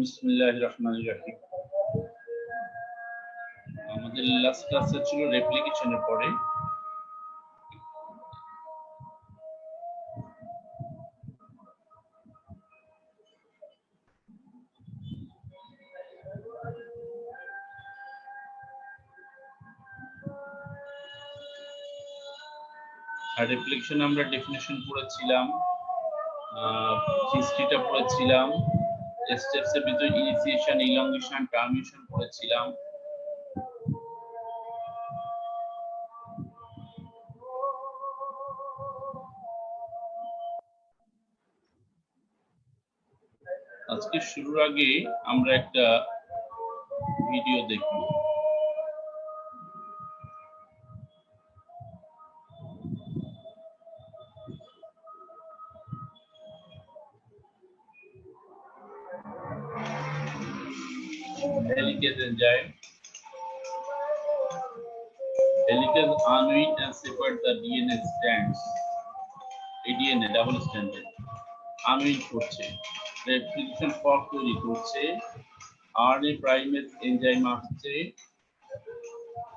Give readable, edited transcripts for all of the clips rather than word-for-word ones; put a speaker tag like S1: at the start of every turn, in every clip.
S1: বিসমিল্লাহির রহমানির রহিম। আমাদের লাস্ট ক্লাসে ছিল রেপ্লিকেশনের পরে রেপ্লিকেশন আমরা ডেফিনিশন পড়েছিলাম, হিস্ট্রিটা পড়েছিলাম, স্টেপস এর ভিতরে ইনিশিয়েশন, ইলংগেশন, টার্মিনেশন পড়েছিলাম। আজকে শুরুর আগে আমরা একটা ভিডিও দেখব। Helicase enzyme. Helicase unwind and separate the DNA strands. DNA double stranded. Unwind করছে, রেপ্লিকেশন ফর্ক তৈরি করছে, RNA প্রাইমেজ এনজাইম আসছে,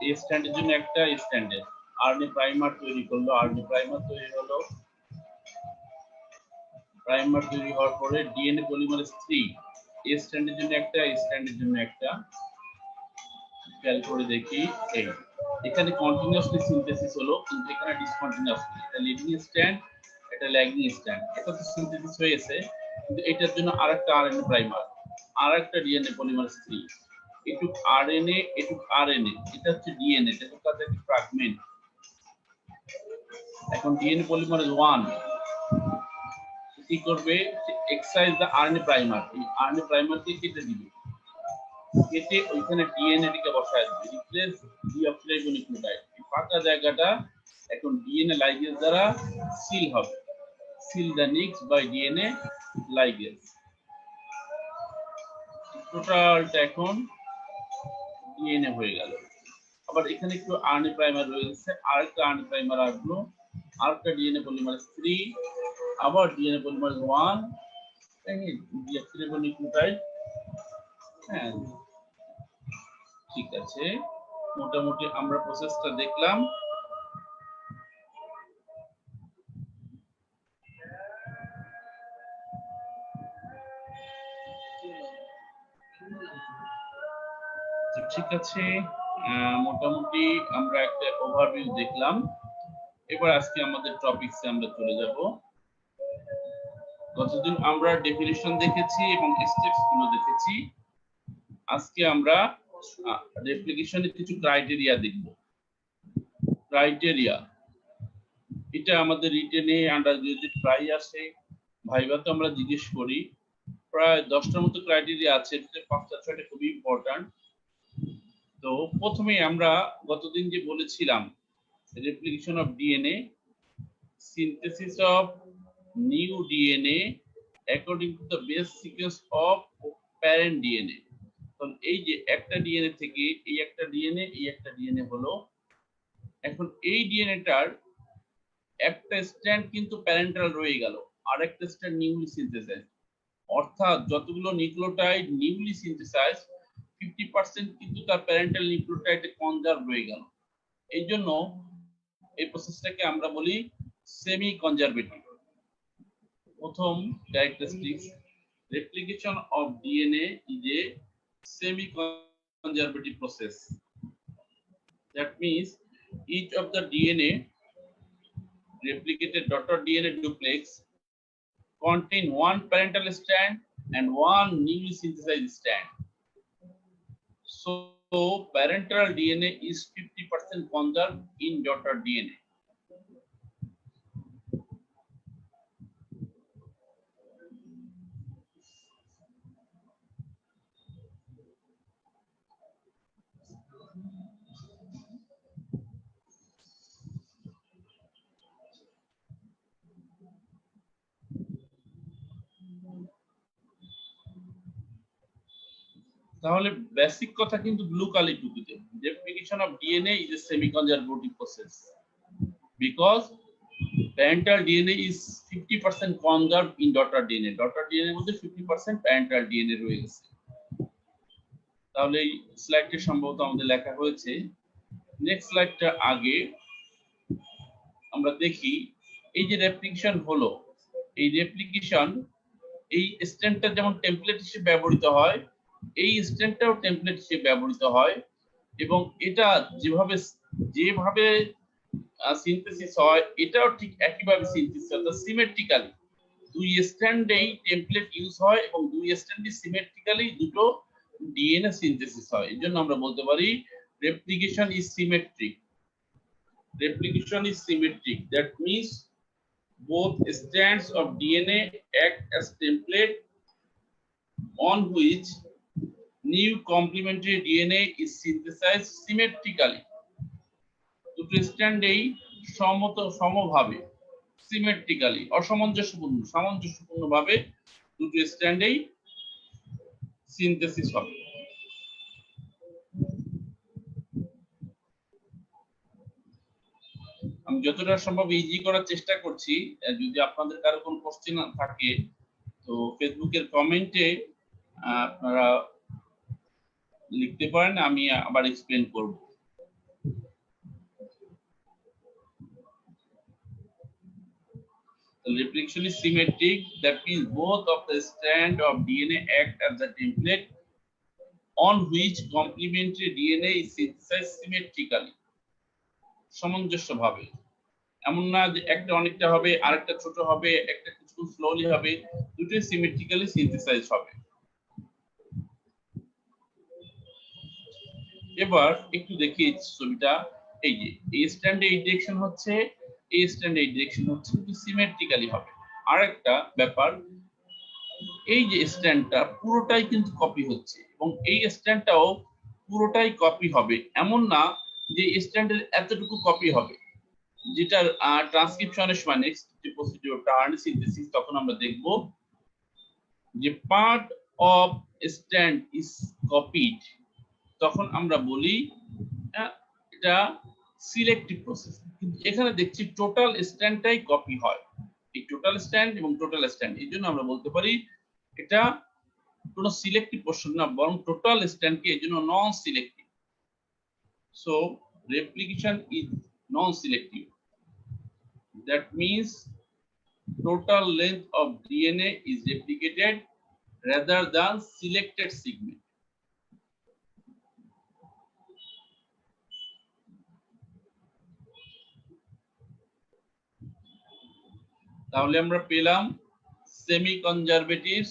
S1: এই স্ট্যান্ডের জন্য একটা স্ট্যান্ডার্ড RNA প্রাইমার তৈরি করলো, RNA প্রাইমার তৈরি হলো, প্রাইমার তৈরি হওয়ার পরে DNA পলিমারেজ 3 এই স্ট্যান্ডের জন্য একটা, এই স্ট্যান্ডের জন্য একটা। খেয়াল করে দেখি, এই এখানে কন্টিনিউয়াসলি সিনথেসিস হলো, কিন্তু এখানে ডিসকন্টিনিউয়াসলি। এটা লিডিং স্ট্যান্ড, এটা ল্যাগিং স্ট্যান্ড। এটা তো সিনথেসিস হয়েছে, কিন্তু এটার জন্য আরেকটা RNA প্রাইমার, আরেকটা DNA পলিমারেজ 3, এটুক RNA, এটুক RNA, এটা হচ্ছে DNA, এটা হচ্ছে তাদের ফ্র্যাগমেন্ট। এখন DNA পলিমারেজ 1 কি করবে, এক্সাইজ দা RNA প্রাইমার, এই RNA প্রাইমারকে কেটে দিবে, কেটে ওইখানে DNA টিকে বসায় দিবে, রিপ্লেস ডিঅক্সিরাইবোনিউক্লিওটাইড। এই ফাঁকা জায়গাটা এখন DNA লাইগেজ দ্বারা সিল হবে, seal the nicks by DNA ligase. টোটালটা এখন DNA হয়ে গেল। আবার এখানে একটু RNA প্রাইমার রয়েছে, আরেকটা RNA প্রাইমার আসলো, আরেকটা DNA পলিমারেজ 3, আবার DNA পলিমারেজ 1, ডিঅক্সিরাইবোনিউক্লিওটাইড। হ্যাঁ, ঠিক আছে, মোটামুটি আমরা প্রসেসটা দেখলাম। ঠিক আছে, মোটামুটি আমরা একটা ওভারভিউ দেখলাম। এবার আজকে আমাদের টপিকসে আমরা চলে যাব। গতদিন আমরা ডেফিনিশন দেখেছি এবং স্টেপস গুলো দেখেছি। আজকে আমরা রেপ্লিকেশনের কিছু ক্রাইটেরিয়া দেখব। ক্রাইটেরিয়া এটা আমাদের রিটেনে আন্ডারগ্রাজুয়েট প্রায় আসে, ভাইভাতে আমরা জিজ্ঞেস করি প্রায় 10টার মতো ক্রাইটেরিয়া আছে, 5টা 6টা খুবই ইম্পর্টেন্ট। তো প্রথমে আমরা গতদিন যে বলেছিলাম replication of DNA, synthesis of new DNA according to the base sequence of parent DNA। তো এই যে একটা ডিএনএ থেকে এই একটা ডিএনএ এই একটা ডিএনএ হলো, এখন এই ডিএনএটার একটা স্ট্র্যান্ড কিন্তু প্যারেন্টাল রয়ে গেল, আর একটা স্ট্র্যান্ড নিউলি সিনথেসাইজ, অর্থাৎ যতগুলো নিউক্লিওটাইড নিউলি সিনথেসাইজ 50% কিন্তু তার প্যারেন্টাল নিউক্লিওটাইডে কনজার্ভ রয়ে গেল। এই জন্য এই প্রসেসটাকে আমরা বলি সেমি কনজারভেটিভ। প্রথম characteristics, replication of DNA is a semi conservative process. That means each of the DNA replicated daughter DNA duplex contain one parental strand and one newly synthesized strand. So parental DNA is 50% conserved in daughter DNA. তাহলে basic কথা কিন্তু blue কালি টুকুতে, replication of DNA is a semi conservative process because parental DNA is 50% conserved in daughter DNA. daughter DNA এর মধ্যে 50% parental DNA রয়ে গেছে। তাহলে এই স্লাইডটি সম্ভবত আমাদের লেখা হয়েছে। নেক্সট স্লাইডটা আগে আমরা দেখি, এই যে রেপ্লিকেশন হলো, এই রেপ্লিকেশন এই স্ট্যান্ডটা যেমন টেমপ্লেট হিসেবে ব্যবহৃত হয়, এই স্ট্যান্ডটাও টেমপ্লেট হিসেবে ব্যবহৃত হয়, এবং এটা যেভাবে যেভাবে সিনথেসিস হয় এটাও ঠিক একইভাবে সিনথেসিস হয়, অর্থাৎ সিমেট্রিক্যালি দুই স্ট্যান্ডেই টেমপ্লেট ইউজ হয় এবং দুই স্ট্যান্ডে সিমেট্রিক্যালি দুটো ডিএনএ সিনথেসিস হয়। এই জন্য আমরা বলতে পারি replication is symmetric. replication is symmetric, that means both strands of DNA act as template on which new complementary DNA is synthesized symmetrically. দুটো স্ট্যান্ডেই সমভাবে সিমেট্রিক্যালি সামঞ্জস্যপূর্ণভাবে দুটো স্ট্যান্ডেই সিনথেসিস হবে। আমি যতটা সম্ভব ইজি করার চেষ্টা করছি, যদি আপনাদের কারো কোনো কোশ্চেন থাকে তো ফেসবুকের কমেন্টে আপনারা লিখতে পারেন, আমি আবার এক্সপ্লেন করব। The replication is symmetric, that means both of the strand of DNA act as the template on which complementary DNA is synthesized symmetrically. সামঞ্জস্যভাবে, এমন না যে একটা অনেকটা হবে আরেকটা ছোট হবে, একটা কিছু স্লোলি হবে, দুটোই সিমেট্রিক্যালি সিনথেসাইজ হবে। এবার একটু দেখি ছবিটা, এই যে এই স্ট্যান্ডে এই ডিরেকশন হচ্ছে, এই স্ট্যান্ডে এই ডিরেকশন হচ্ছে, কিন্তু সিমেট্রিক্যালি হবে। আরেকটা ব্যাপার, এই যে স্ট্যান্ডটা পুরোটাই কিন্তু কপি হচ্ছে এবং এই স্ট্যান্ডটাও পুরোটাই কপি হবে, এমন না যে স্ট্যান্ডের এতটুকু কপি হবে, যেটা ট্রান্সক্রিপশনের সময় নেক্সট যে প্রসিডিউরটা আরএনএ সিনথেসিস, তখন আমরা দেখব যে part of stand is copied, তখন আমরা বলি এটা সিলেক্টিভ প্রসেস। কিন্তু এখানে দেখছি টোটাল স্ট্যান্ডটাই কপি হয়, এই টোটাল স্ট্যান্ড এবং টোটাল স্ট্যান্ড, এই জন্য আমরা বলতে পারি এটা কোনো সিলেক্টিভ পোরশন না, বরং টোটাল স্ট্যান্ডকে এই জন্য non selective. So replication is non selective, that means total length of DNA is replicated rather than selected segment. তাহলে আমরা পেলাম semi conservative,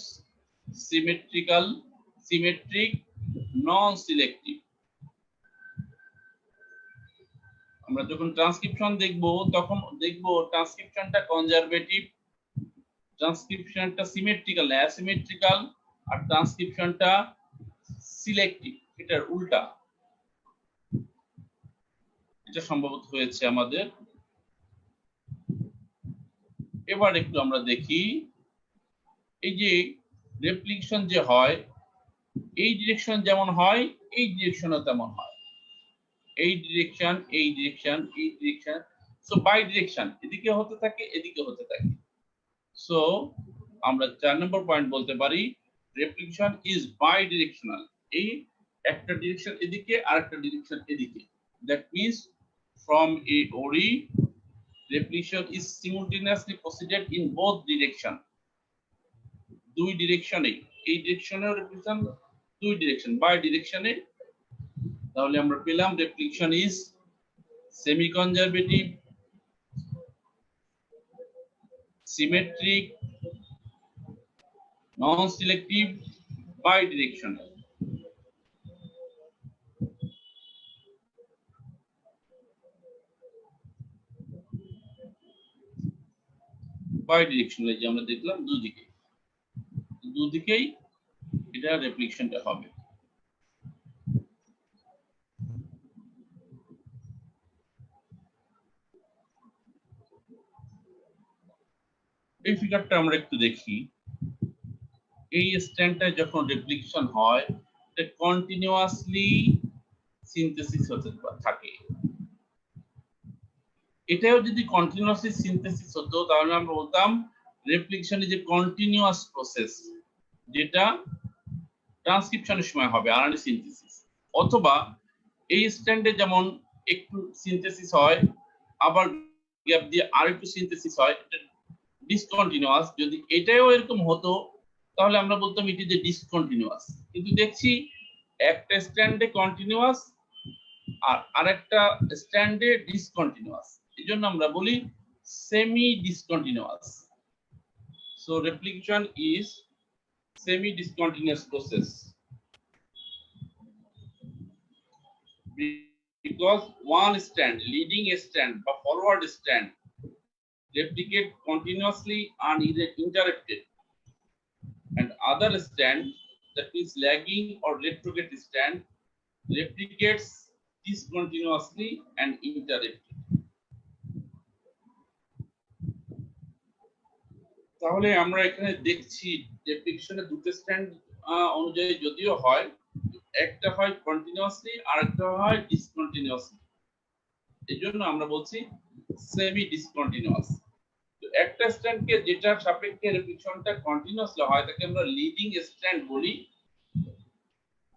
S1: symmetrical, symmetric, non selective. আমরা যখন ট্রান্সক্রিপশন দেখব তখন দেখব ট্রান্সক্রিপশনটা কনজারভেটিভ, ট্রান্সক্রিপশনটা সিমেট্রিক্যাল না অ্যাসিমেট্রিক্যাল, আর ট্রান্সক্রিপশনটা সিলেক্টিভ, এটার উল্টা। এটা সম্ভবত হয়েছে আমাদের। এবার একটু আমরা দেখি এই যে রেপ্লিকেশন যে হয়, এই ডিরেকশন যেমন হয় এই ডিরেকশনও তেমন হয়। এই ডিরেকশন, এই ডিরেকশন, এই ডিরেকশন, সো বাই ডিরেকশন, এদিকে হতে থাকে এদিকে হতে থাকে। সো আমরা 4 নম্বর পয়েন্ট বলতে পারি রেপ্লিকেশন ইজ বাই ডিরেকশনাল। এই একটা ডিরেকশন এদিকে আর একটা ডিরেকশন এদিকে। That means from a ORI replication is simultaneously proceeded in both direction, দুই ডিরেকশনে। এই ডিরেকশনের রেপ্লিকেশন দুই ডিরেকশন বাই ডিরেকশনে। তাহলে আমরা পেলাম replication is semi conservative, symmetric, non selective, bidirection. Bidirectional যে আমরা দেখলাম দুদিকেই এটা রেপ্লিকেশনটা হবে। এই ফিগারটা আমরা একটু দেখি। এই স্ট্যান্ডটায় যখন রেপ্লিকেশন হয় এটা কন্টিনিউয়াসলি সিনথেসিস হতে থাকে। এটাও যদি কন্টিনিউয়াসলি সিনথেসিস হতো তাহলে আমরা বলতাম replication is A continuous process, যেটা ট্রান্সক্রিপশনের সময় হবে আরএনএ সিনথেসিস। অথবা এই স্ট্যান্ডে যেমন একটু সিনথেসিস হয় আবার গ্যাপ দিয়ে আরেকটু সিনথেসিস হয়, এটা ডিসকন্টিনিউয়াস। যদি এটাও এরকম হতো তাহলে আমরা বলতাম ইট ইজ এ ডিসকন্টিনিউয়াস। কিন্তু দেখছি একটা স্ট্যান্ডে কন্টিনিউয়াস আর আরেকটা স্ট্যান্ডে ডিসকন্টিনিউয়াস, এজন্য আমরা বলি semi discontinuous. So replication is semi discontinuous process because one stand, leading stand or forward stand, replicate continuously uninterrupted, and other stand, that means lagging or retrograde stand, replicates discontinuously and interrupted. তাহলে আমরা এখানে দেখছি রেপ্লিকেশনে দুটো stand অনুযায়ী যদিও হয়, একটা হয় কন্টিনিউয়াসলি আর একটা হয় ডিসকন্টিনিউয়াসলি, এজন্য আমরা বলছি সেমি ডিসকন্টিনিউয়াস। তো একটা স্ট্যান্ডকে যেটার সাপেক্ষে রেপ্লিকেশনটা কন্টিনিউয়াসলি হয় তাকে আমরা লিডিং স্ট্যান্ড বলি,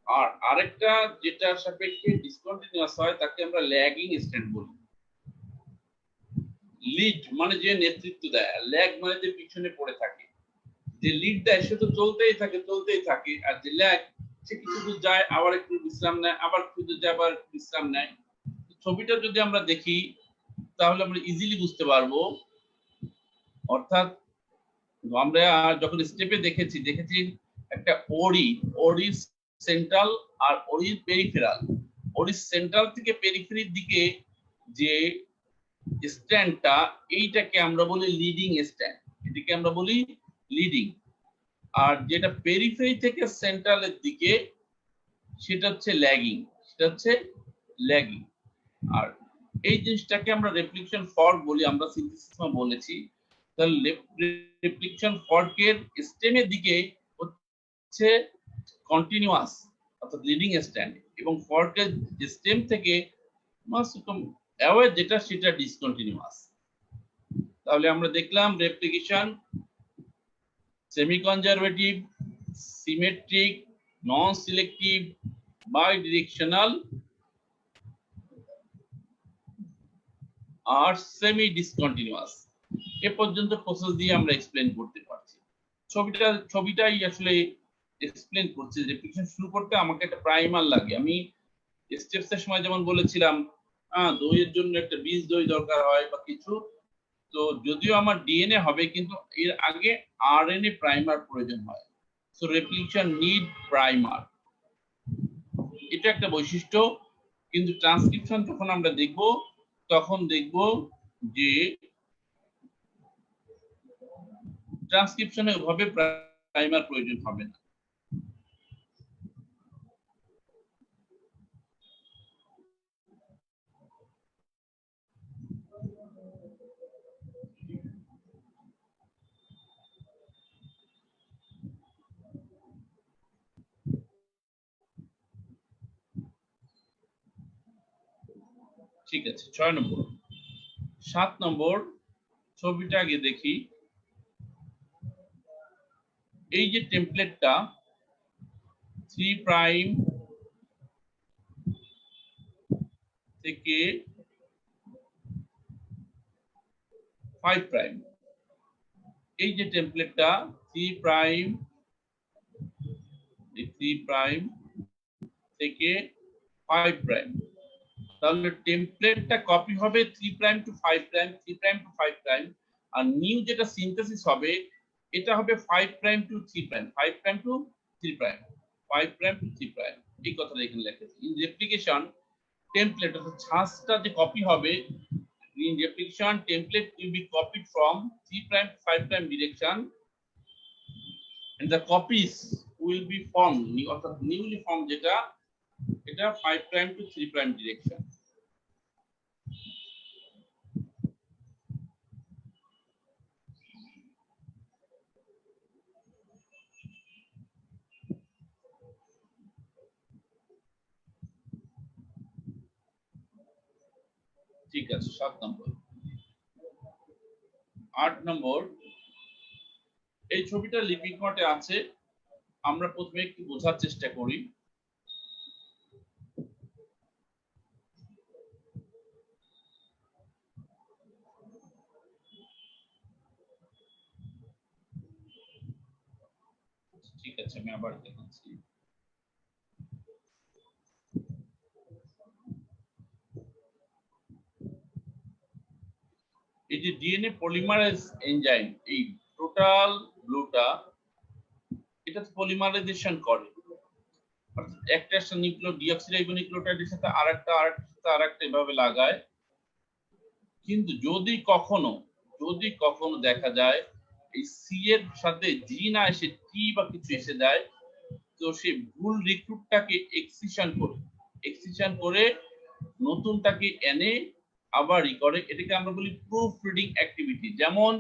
S1: আর আরেকটা যেটার সাপেক্ষে ডিসকন্টিনিউয়াস হয় তাকে আমরা ল্যাগিং স্ট্যান্ড বলি। লিড মানে যে নেতৃত্ব দেয়, ল্যাগ মানে যে পিছনে পড়ে থাকে। যে লিড দেয় সে তো চলতেই থাকে, আর যে ল্যাগ সে কিছু দূর যায় আবার একটু বিশ্রাম নেয়, আবার কিছু দূর যায় আবার বিশ্রাম নেয়। ছবিটা যদি আমরা দেখি তাহলে আমরা ইজিলি বুঝতে পারবো। অর্থাৎ আমরা যখন স্টেপে দেখেছি একটা ওরি সেন্ট্রাল আর ওরি পেরিফেরাল। ওরি সেন্ট্রাল থেকে পেরিফেরির দিকে যে স্ট্যান্ডটা, এইটাকে আমরা বলি লিডিং স্ট্যান্ড, এটাকে আমরা বলি লিডিং। আর যেটা পেরিফেরি থেকে সেন্ট্রালের দিকে সেটা হচ্ছে ল্যাগিং। আর এই জিনিসটাকে আমরা রেপ্লিকেশন ফর্ক বলি, আমরা সিনথেসিসমে বলেছি। তাহলে রেপ্লিকেশন ফর্কের স্টেমের দিকে হচ্ছে কন্টিনিউয়াস অর্থাৎ লিডিং স্ট্যান্ড, এবং ফর্কের যে স্টেম থেকে অ্যাওয়ে যেটা সেটা ডিসকন্টিনিউয়াস। তাহলে আমরা দেখলাম replication semi conservative, symmetric, non selective, bidirectional আর সেমি ডিসকন্টিনিউয়াস। এ পর্যন্ত প্রসেস দিয়ে আমরা এক্সপ্লেন করতে পারছি। ছবিটাই আসলে এক্সপ্লেন করছে। রেপ্লিকেশন শুরু করতে আমাকে একটা প্রাইমার লাগে। আমি স্টেপসের সময় যেমন বলেছিলাম দইয়ের জন্য একটা বীজ দই দরকার হয় বা কিছু, তো যদিও আমার ডিএনএ হবে কিন্তু এর আগে আরএনএ প্রাইমার প্রয়োজন হয়। সো রেপ্লিকেশন নিড প্রাইমার, এটা একটা বৈশিষ্ট্য। কিন্তু ট্রান্সক্রিপশন যখন আমরা দেখব তখন দেখব যে ট্রান্সক্রিপশনে ওভাবে প্রাইমার প্রয়োজন হবে না। ঠিক আছে, 6 নম্বর। 7 নম্বর ছবিটা আগে দেখি। এই যে টেমপ্লেটটা 3 প্রাইম থেকে 5 প্রাইম, এই যে টেমপ্লেটটা 3 প্রাইম থেকে 5 প্রাইম, তাহলে টেমপ্লেটটা কপি হবে 3 prime to 5 prime, 3 prime to 5 prime, আর নিউ যেটা সিনথেসিস হবে এটা হবে 5 prime to 3 prime, 5 prime to 3 prime, 5 prime to 3 prime. এই কথাটা এখানে লেখা আছে। ইন রেপ্লিকেশন টেমপ্লেট অর্থাৎ ছাঁচটা যে কপি হবে, in replication template will be copied from 3 prime to 5 prime direction and the copies will be formed অর্থাৎ newly formed যেটা এটা 5 prime to 3 prime direction। ঠিক আছে, 7 নম্বর। 8 নম্বর, এই ছবিটা লিপিক নোটে আছে, আমরা প্রথমে একটু বোঝার চেষ্টা করি। ঠিক আছে, আমি আবার দেখাচ্ছি। এই যে ডিএনএ পলিমারেজ এনজাইম, এই টোটাল ব্লুটা এটা পলিমারাইজেশন করে, অর্থাৎ একটা ডিঅক্সিরাইবোনিউক্লিওটাইডের সাথে আরেকটা এভাবে লাগায়। কিন্তু যদি কখনো দেখা যায় এই সি এর সাথে জি না এসে টি বা কিছু এসে যায়, তো সে ভুল রিক্রুটটাকে এক্সিশন করে নতুনটাকে এনে আবার করে, এটাকে আমরা বলি প্রুফ রিডিং অ্যাক্টিভিটি। যেমন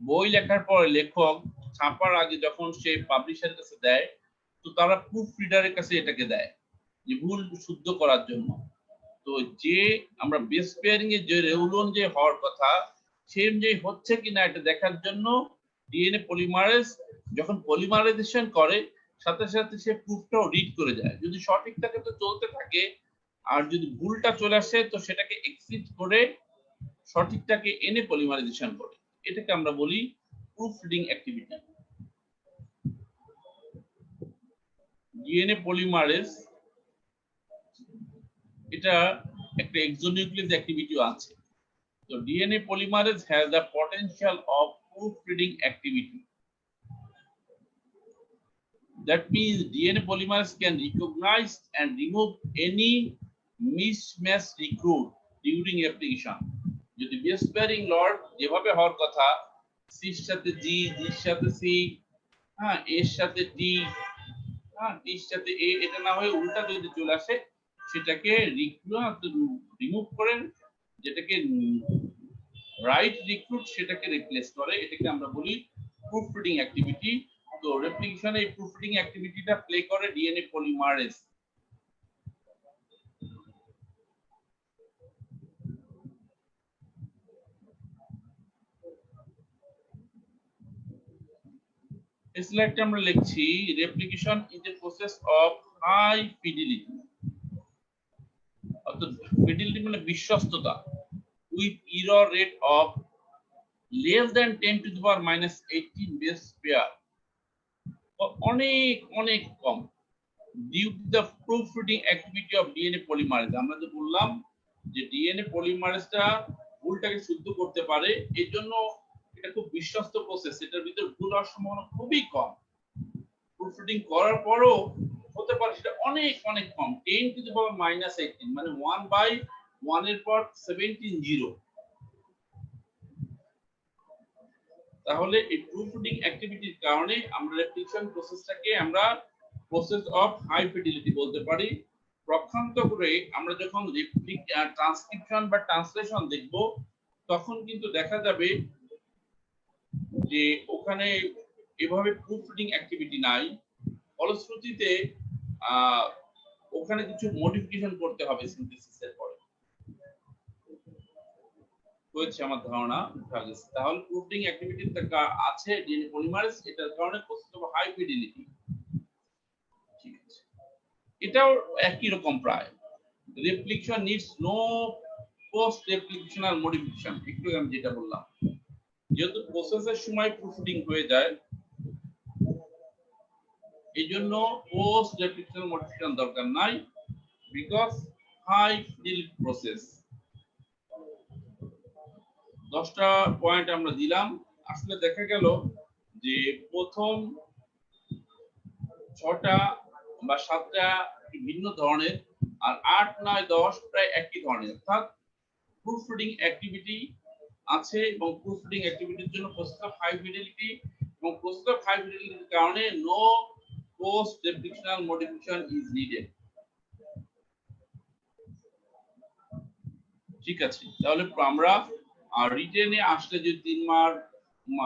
S1: বই লেখার পরে লেখক ছাপার আগে যখন সে পাবলিশারের কাছে দেয়, তো তারা প্রুফ রিডারের কাছে এটাকে দেয় যে ভুল শুদ্ধ করার জন্য। তো যে আমরা বেস পেয়ারিং এর যে রুল অনুযায়ী হওয়ার কথা সেই অনুযায়ী হচ্ছে কিনা এটা দেখার জন্য ডিএনএ পলিমারেজ যখন পলিমারাইজেশন করে সাথে সাথে সে প্রুফটাও রিড করে যায়। যদি সঠিক থাকে তো চলতে থাকে, আর যদি ভুলটা চলে আসে তো সেটাকে এক্সিট করে সঠিকটাকে এনে পলিমারাইজেশন করে। এটাকে আমরা বলি proof reading activity. DNA polymerase এটা একটা এক্সোনিউক্লিয়াস অ্যাক্টিভিটিও আছে। So DNA polymerase has the potential of proofreading activity. That means DNA polymerase can recognize and remove any mismatch recruit during application. যদি বেস পেয়ারিং লট যেভাবে হওয়ার কথা সি এর সাথে জি, জি এর সাথে সি, হ্যাঁ এর সাথে টি, হ্যাঁ টি এর সাথে এ, এটা না হয়ে উল্টা যদি চলে আসে সেটাকে রিমুভ করেন, যেটাকে রাইট রিক্রুট সেটাকে রিপ্লেস করে, এটাকে আমরা বলি প্রুফ রিডিং অ্যাক্টিভিটি। তো রেপ্লিকেশনে এই প্রুফ রিডিং অ্যাক্টিভিটিটা প্লে করে ডিএনএ পলিমারেজ। এই স্লাইডটা আমরা লিখছি replication is a process of high fidelity, অর্থাৎ ফিডিলিটি মানে বিশ্বস্ততা, with error rate of less than 10 to the power minus 18 base pair, অনেক কম, due to the proofreading activity of DNA polymerase. আমরা যে বললাম যে ডিএনএ পলিমারেজটা ভুলটাকে শুদ্ধ করতে পারে, এই জন্য এটা খুব বিশ্বস্ত প্রসেস, এটার ভিতর ভুল হওয়ার সম্ভাবনা খুবই কম। প্রুফরিডিং করার পরও হতে পারে সেটা অনেক কম, 10 টু দ্য পাওয়ার মাইনাস 18 মানে 1/1 এর পর 17 0। তাহলে এই প্রুফরিডিং অ্যাক্টিভিটির কারণে আমরা রেপ্লিকেশন প্রসেসটাকে আমরা প্রসেস অফ হাই ফিডিলিটি বলতে পারি। পক্ষান্তরে আমরা যখন ট্রান্সক্রিপশন বা ট্রান্সলেশন দেখব তখন কিন্তু দেখা যাবে যে ওখানে এভাবে প্রুফরিডিং অ্যাক্টিভিটি নাই, ফলশ্রুতিতে ওখানে কিছু মডিফিকেশন করতে হবে সিনথেসিসের পরে। হয়েছে আমার ধারণা। তাহলে প্রুফরিডিং অ্যাক্টিভিটি আছে ডিএনএ পলিমারেজ, এটার কারণে প্রসেস অফ হাই ফিডিলিটি। ঠিক আছে, এটাও একই রকম প্রায়। Replication needs no post replicational modification. একটু আমি যেটা বললাম, যেহেতু প্রসেসের সময় প্রুফরিডিং হয়ে যায় এই জন্য পোস্ট রেপ্লিকেশনাল মডিফিকেশন দরকার নাই, বিকজ হাই ফিডিলিটি প্রসেস। 10টা পয়েন্ট আমরা দিলাম। আসলে দেখা গেল যে প্রথম 6টা বা 7টা ভিন্ন ধরনের, আর 8, 9, 10 প্রায় একই ধরনের, অর্থাৎ প্রুফরিডিং অ্যাক্টিভিটি আছে এবং প্রুফরিডিং অ্যাক্টিভিটির জন্য প্রসেস অফ হাই ফিডিলিটি, এবং প্রসেস অফ হাই ফিডিলিটির কারণে no post replicational modification is needed. ঠিক আছে, তাহলে আমরা রিটেনে আসলে যে 3 মার্ক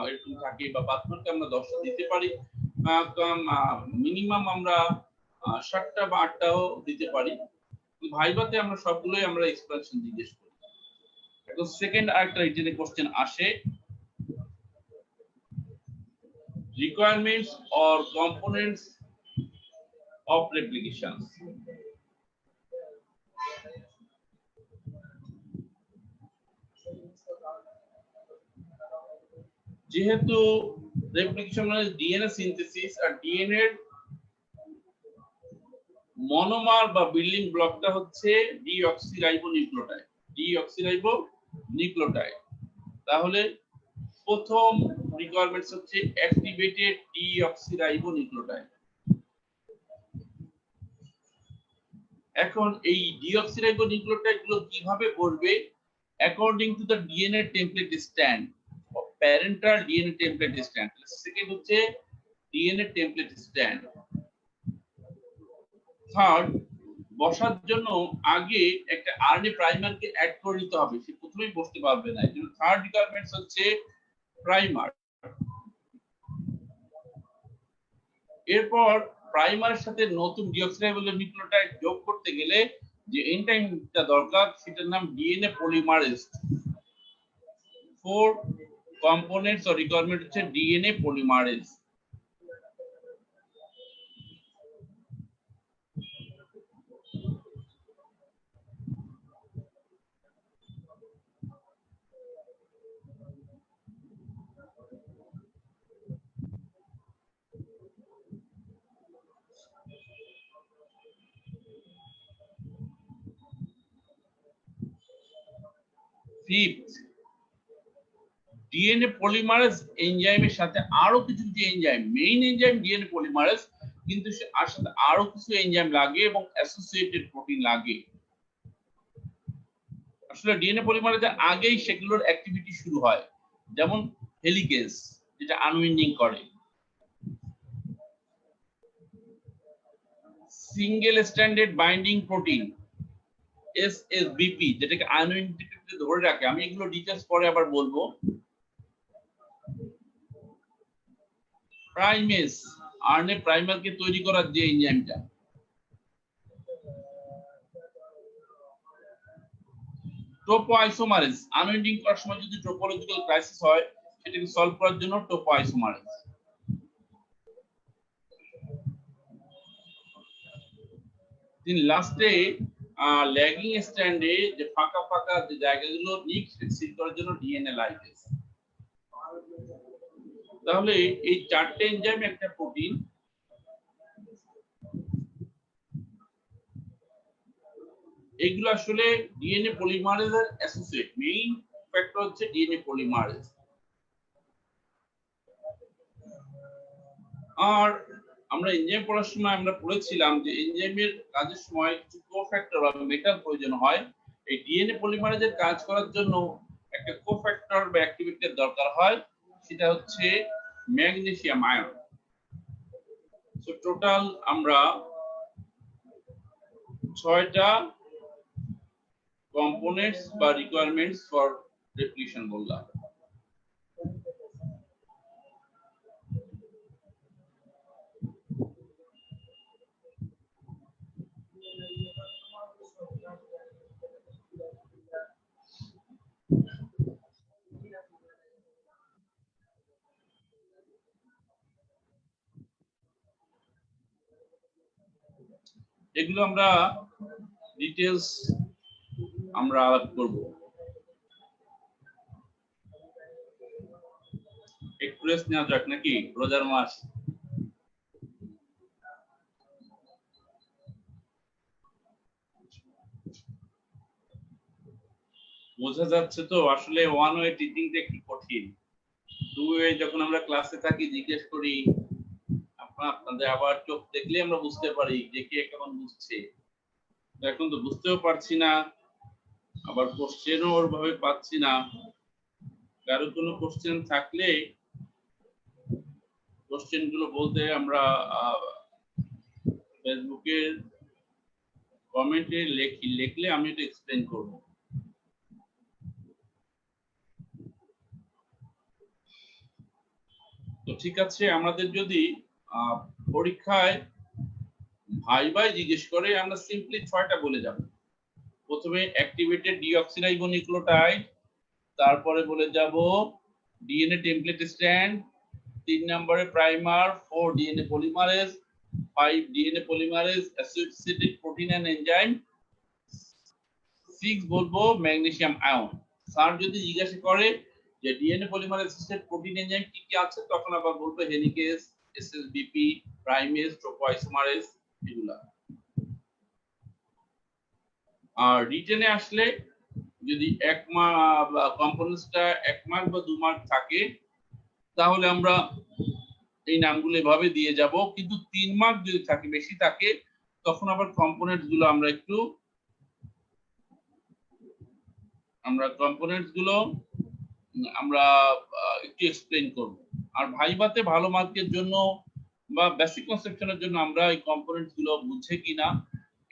S1: এরকম থাকে বা 5 মার্ক আমরা 10টা দিতে পারি, মিনিমাম আমরা 7টা বা 8টাও দিতে পারি। ভাইভাতে আমরা সবগুলোই আমরা এক্সপ্রেশন জিজ্ঞেস করি। এখন সেকেন্ড আরেকটা রিটেনে কোশ্চেন আসে, requirements or components of replications। যেহেতু রেপ্লিকেশন মানে ডিএনএ সিনথেসিস, আর ডিএনএ এর মনোমার বা বিল্ডিং ব্লকটা হচ্ছে ডিঅক্সিরাইবোনিউক্লিওটাইড। ডিঅক্সিরাইবোনিউক্লিওটাইড। তাহলে প্রথম রিকোয়ারমেন্টস হচ্ছে অ্যাক্টিভেটেড ডিঅক্সিরাইবোনিউক্লিওটাইড। এখন এই ডিঅক্সিরাইবোনিউক্লিওটাইড গুলো কিভাবে করবে? According to the DNA template stand, parental DNA template stand. Second হচ্ছে ডিএনএ টেমপ্লেট স্ট্যান্ড। থার্ড, বসার জন্য আগে একটা আরএনএ প্রাইমারকে অ্যাড করে নিতে হবে, সে প্রথমেই বসতে পারবে না। এই জন্য থার্ড রিকোয়ারমেন্টস হচ্ছে প্রাইমার। এরপর প্রাইমারের সাথে নতুন ডিঅক্সিরাইবোনিউক্লিওটাইড যোগ করতে গেলে যে এনজাইমটা দরকার সেটার নাম DNA polymerase. 4 components or requirement হচ্ছে DNA polymerase. Fifth, DNA polymerase এনজাইমের সাথে আরো কিছু যে enzyme, main enzyme DNA polymerase, কিন্তু আর সাথে আরো কিছু এনজাইম লাগে এবং অ্যাসোসিয়েটেড প্রোটিন লাগে। আসলে ডিএনএ পলিমারেজের আগেই সেগুলোর অ্যাক্টিভিটি শুরু হয়, যেমন হেলিকেজ যেটা আনউইন্ডিং করে, সিঙ্গেল স্ট্যান্ডার্ড বাইন্ডিং প্রোটিন এসএসবিপি যেটাকে আনউইন্ডিংকে ধরে রাখে। আমি এগুলো ডিটেইলস পরে আবার বলবো। প্রাইমেস, আরএনএ প্রাইমারকে তৈরি করার যে এনজাইমটা। টোপোআইসোমারেজ, আনউইন্ডিং করার সময় যদি টোপোলজিক্যাল ক্রাইসিস হয় সেটাকে সলভ করার জন্য টোপোআইসোমারেজ। দিন লাস্টে ল্যাগিং স্ট্যান্ডে যে ফাঁকা ফাঁকা যে জায়গাগুলো সিল করার জন্য ডিএনএ লাইগেজ। তাহলে এই 4টে এনজাইম একটা প্রোটিন। এগুলো আসলে ডিএনএ পলিমারেজের অ্যাসোসিয়েট, মেইন ফ্যাক্টর হচ্ছে ডিএনএ পলিমারেজ। আর আমরা এনজাইম পড়ার সময় আমরা পড়েছিলাম যে এনজাইমের কাজের সময় কিছু কোফ্যাক্টর বা মেটাল প্রয়োজন হয়। এই ডিএনএ পলিমারেজের কাজ করার জন্য একটা কোফ্যাক্টর বা অ্যাক্টিভিটির দরকার হয়, সেটা হচ্ছে ম্যাগনেসিয়াম আয়ন। সো টোটাল আমরা 6টা কম্পোনেন্টস বা রিকোয়ারমেন্টস ফর রেপ্লিকেশন বললাম। এগুলো আমরা ডিটেইলস আমরা আলাপ করব। একটু রেস্ট নেওয়া যাক নাকি, রোজার মাস। বোঝা যাচ্ছে তো আসলে ওয়ান ওয়ে টিচিংটা একটু কঠিন। টু ওয়ে যখন আমরা ক্লাসে থাকি জিজ্ঞেস করি, আপনাদের আবার চোখ দেখলে আমরা বুঝতে পারি যে কে কেমন বুঝছে। এখন তো বুঝতেও পারছি না, আবার কোশ্চেনও ওরভাবে পাচ্ছি না। কারো কোনো কোশ্চেন থাকলে কোশ্চেন গুলো বলতে আমরা ফেসবুকের কমেন্টে লিখলে আমি এটা এক্সপ্লেইন করব। তো ঠিক আছে, আমাদের যদি পরীক্ষায় ভাই জিজ্ঞেস করে আমরা সিম্পলি 6টা বলে যাব। প্রথমে অ্যাক্টিভেটেড ডিঅক্সিরাইবোনিউক্লিওটাইড, তারপরে বলে যাব ডিএনএ টেমপ্লেট স্ট্র্যান্ড, 3 নম্বরে primer, 4 DNA polymerase, 5 DNA polymerase associated protein and enzyme, 6 বলবো ম্যাগনেসিয়াম আয়ন। স্যার যদি জিজ্ঞাসা করে যে DNA polymerase associated protein enzyme কি কি আছে, তখন আবার বলবো হেলিকেজ, এসএসবিপি, প্রাইমেজ, ট্রোপোআইসোমারেজ এগুলা। আর রিটেনে আসলে যদি 1 মার্ক কম্পোনেন্টসটা 1 মার্ক বা 2 মার্ক থাকে, তাহলে আমরা এই নামগুলো এভাবে দিয়ে যাব। কিন্তু 3 মার্ক যদি থাকে, বেশি থাকে, তখন আবার কম্পোনেন্টস গুলো আমরা একটু এক্সপ্লেইন করব। আর ভাইভাতে ভালো মার্কের জন্য বা বেসিক কনসেপশনের জন্য আমরা এই কম্পোনেন্টস গুলো বুঝে কিনা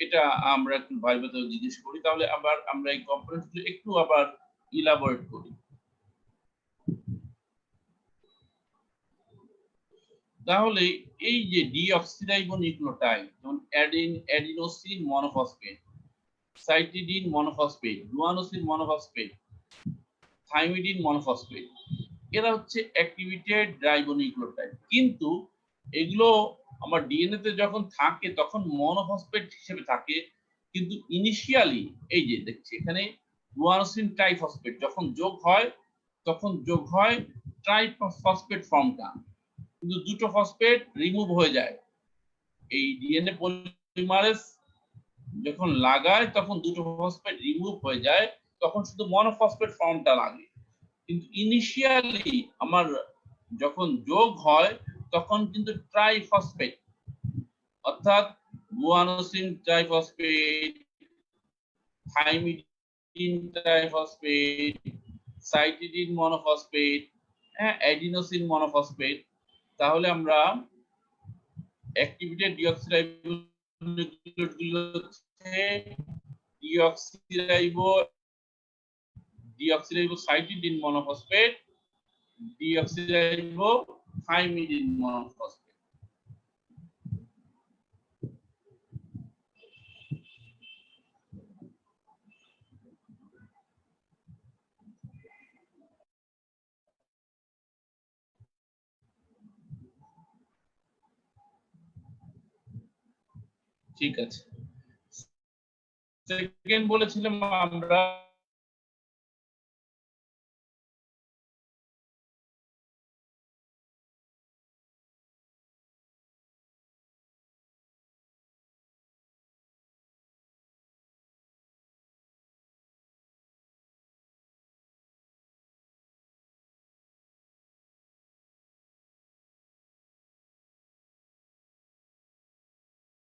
S1: এটা আমরা একটু ভাইভাতে জিজ্ঞেস করি, তাহলে আবার আমরা এই কম্পোনেন্টস গুলো একটু আবার ইলাবোরেট করি। তাহলে এই যে ডিঅক্সিরাইবোনিউক্লিওটাইড, যেমন adenosine monophosphate, cytidine monophosphate, guanosine monophosphate, thymidine monophosphate, এরা হচ্ছে অ্যাক্টিভেটেড রাইবোনিউক্লিওটাইড। কিন্তু এগুলো আমার ডিএনএ তে যখন থাকে তখন মনোফসফেট হিসেবে থাকে, কিন্তু ইনিশিয়ালি এই যে দেখছি এখানে গুয়ানোসিন ট্রাইফসফেট যখন যোগ হয়, তখন যোগ হয় ট্রাইফসফেট ফর্মটা, কিন্তু দুটো ফসফেট রিমুভ হয়ে যায়। এই ডিএনএ পলিমারেজ যখন লাগায় তখন দুটো ফসফেট রিমুভ হয়ে যায়, তখন শুধু মনোফসফেট ফর্মটা লাগে। কিন্তু ইনিশিয়ালি আমার যখন যোগ হয় তখন কিন্তু ট্রাইফসফেট, অর্থাৎ guanosine triphosphate, thymidine triphosphate, cytidine monophosphate, adenosine monophosphate. তাহলে আমরা অ্যাক্টিভেটেড ডিঅক্সিরাইবোনিউক্লিওটাইড গুলো হচ্ছে ডিঅক্সিরাইবোসাইটিডিন মনোফসফেট, ডিঅক্সিরাইবোথাইমিডিন মনোফসফেট। ঠিক আছে, সেকেন্ড বলেছিলাম আমরা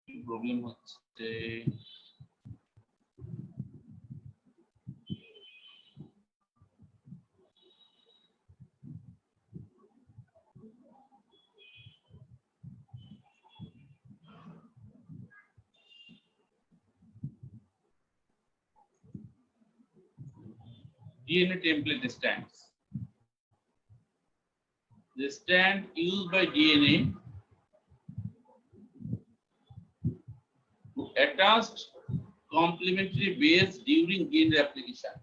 S1: প্রবলেম হচ্ছে। DNA template strands. The strand used by DNA to attach complementary base during gene replication.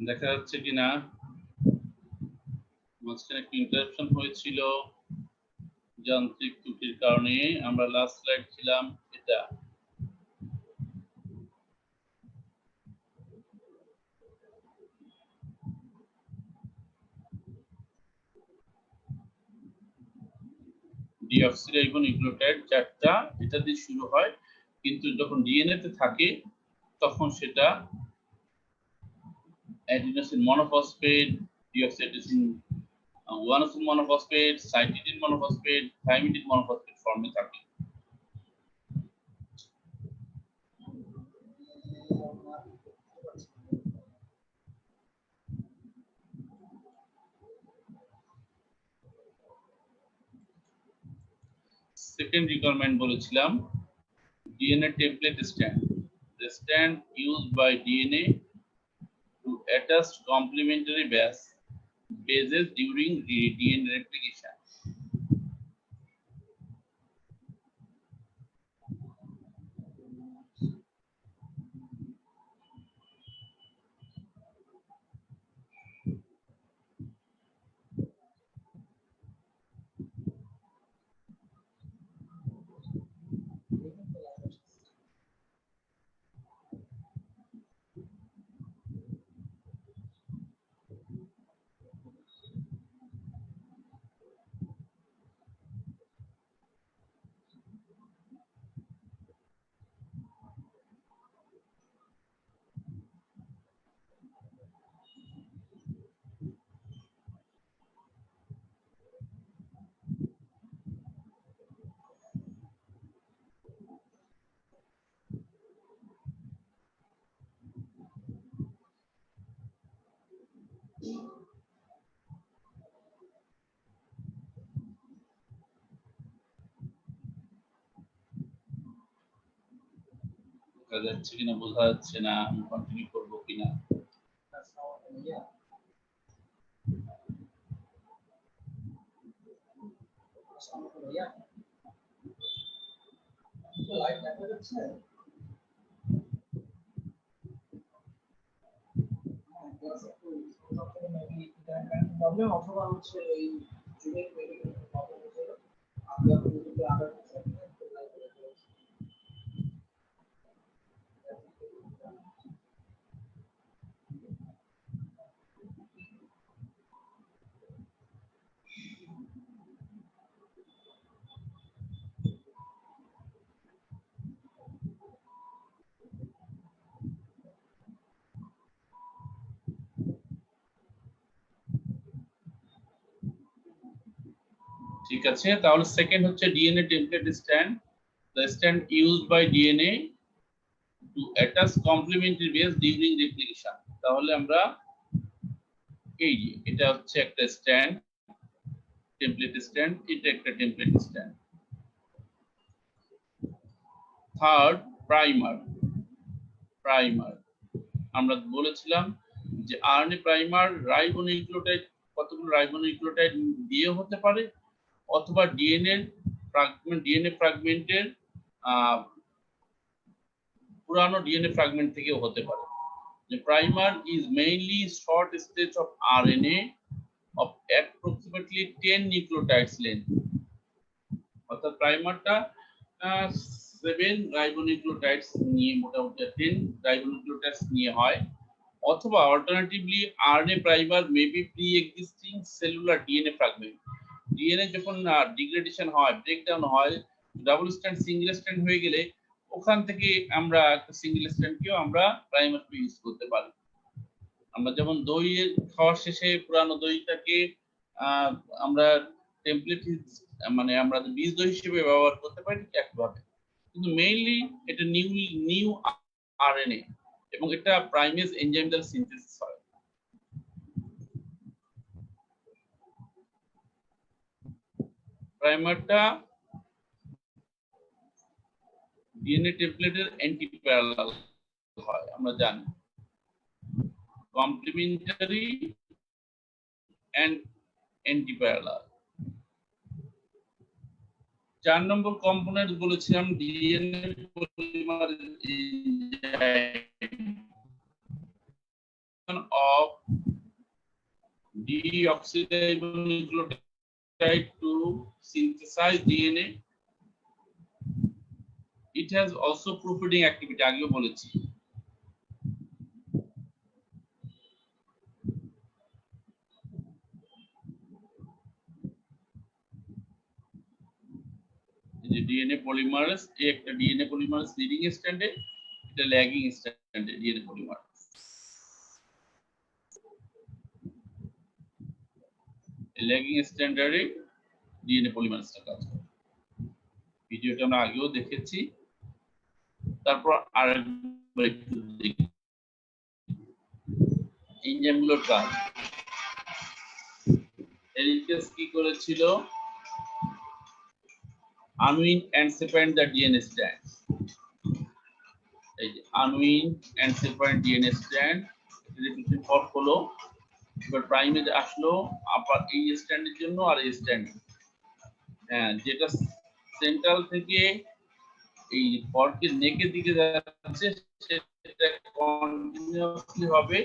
S1: দেখা যাচ্ছে কিনা মাঝখানে একটু ইন্টারাপশন হয়েছিল যান্ত্রিক ত্রুটির কারণে। আমরা লাস্ট স্লাইড ছিলাম এটা। ডিঅক্সিরাইবোনিউক্লিওটাইড চারটা এটা দিয়ে শুরু হয়, কিন্তু যখন ডিএনএ তে থাকে তখন সেটা অ্যাডিনোসিন মনোফসফেট, ডিঅক্সিরাইবোনিন 1 monophosphate, cytidine monophosphate, thymidine monophosphate ফর্মে থাকে। সেকেন্ড রিকোয়ারমেন্ট বলেছিলাম DNA template strand. The strand used by DNA to attach complementary bases during DNA replication. যাচ্ছে কিনা বোঝা যাচ্ছে না, আমি কন্টিনিউ করবো কিনা।
S2: অথবা হচ্ছে এই
S1: ঠিক আছে, তাহলে সেকেন্ড হচ্ছে DNA template stand, the stand used by DNA to attach complementary base during replication। তাহলে আমরা এই যে এটা হচ্ছে একটা স্ট্যান্ড, টেমপ্লেট স্ট্যান্ড, এটা একটা template stand. Third primer. Primer আমরা বলেছিলাম যে আরএনএ প্রাইমার রাইবোনিউক্লিওটাইড, কতগুলো রাইবোনিউক্লিওটাইড দিয়ে হতে পারে, অথবা ডিএনএ ফ্র্যাগমেন্টের পুরানো ডিএনএ ফ্র্যাগমেন্ট থেকেও হতে পারে। The primer is mainly short stretch of RNA of approximately 10 nucleotides length। অর্থাৎ প্রাইমারটা 7 রাইবোনিউক্লিওটাইডস নিয়ে, মোটামুটি 10 রাইবোনিউক্লিওটাইডস নিয়ে হয়, অথবা alternatively RNA primer may be pre existing cellular DNA fragment. DNA যখন ডিগ্রেডেশন হয়, ব্রেকডাউন হয়, ডাবল স্ট্যান্ড সিঙ্গেল স্ট্যান্ড হয়ে গেলে ওখান থেকে আমরা একটা সিঙ্গেল স্ট্যান্ডকেও আমরা প্রাইমার ইউজ করতে পারি। আমরা যেমন দই খাওয়ার শেষে পুরানো দইটাকে আমরা টেমপ্লেট মানে আমরা বীজ দই হিসেবে ব্যবহার করতে পারি একভাবে, কিন্তু মেইনলি এটা নিউ আরএনএ এবং এটা প্রাইমেজ এনজাইম দ্বারা সিনথেসিস হয়। প্রাইমারটা ডিএনএ টেমপ্লেটের অ্যান্টি প্যারালাল হয়, আমরা জানি কমপ্লিমেন্টারি এন্ড অ্যান্টি প্যারালাল। 4 নম্বর কম্পোনেন্ট বলেছিলাম DNA polymer of deoxyribonucleotide to synthesize DNA. It has also proofreading activity, আগেও বলেছি। যে ডিএনএ পলিমারেজ, এই একটা ডিএনএ পলিমারেজ লিডিং স্ট্যান্ডে, এটা ল্যাগিং স্ট্যান্ডে ডিএনএ পলিমারেজ। ল্যাগিং স্ট্যান্ডার্ডে ডিএনএ পলিমারেজটা কাজ করে। ভিডিওটা আমরা আগেও দেখেছি, তারপর আরেকবার একটু দেখি এনজাইমগুলোর কাজ। এরিকেস কি করেছিল? Unwind and separate the DNA strands. এই যে unwind and separate DNA strand, repeated fork হলো, এবার প্রাইমেজ আসলো আবার এই স্ট্যান্ডের জন্য আর এই স্ট্যান্ড, হ্যাঁ, যেটা সেন্ট্রাল থেকে এই ফর্কের নেকের দিকে যাচ্ছে সেটা কন্টিনিউয়াসলি হবে,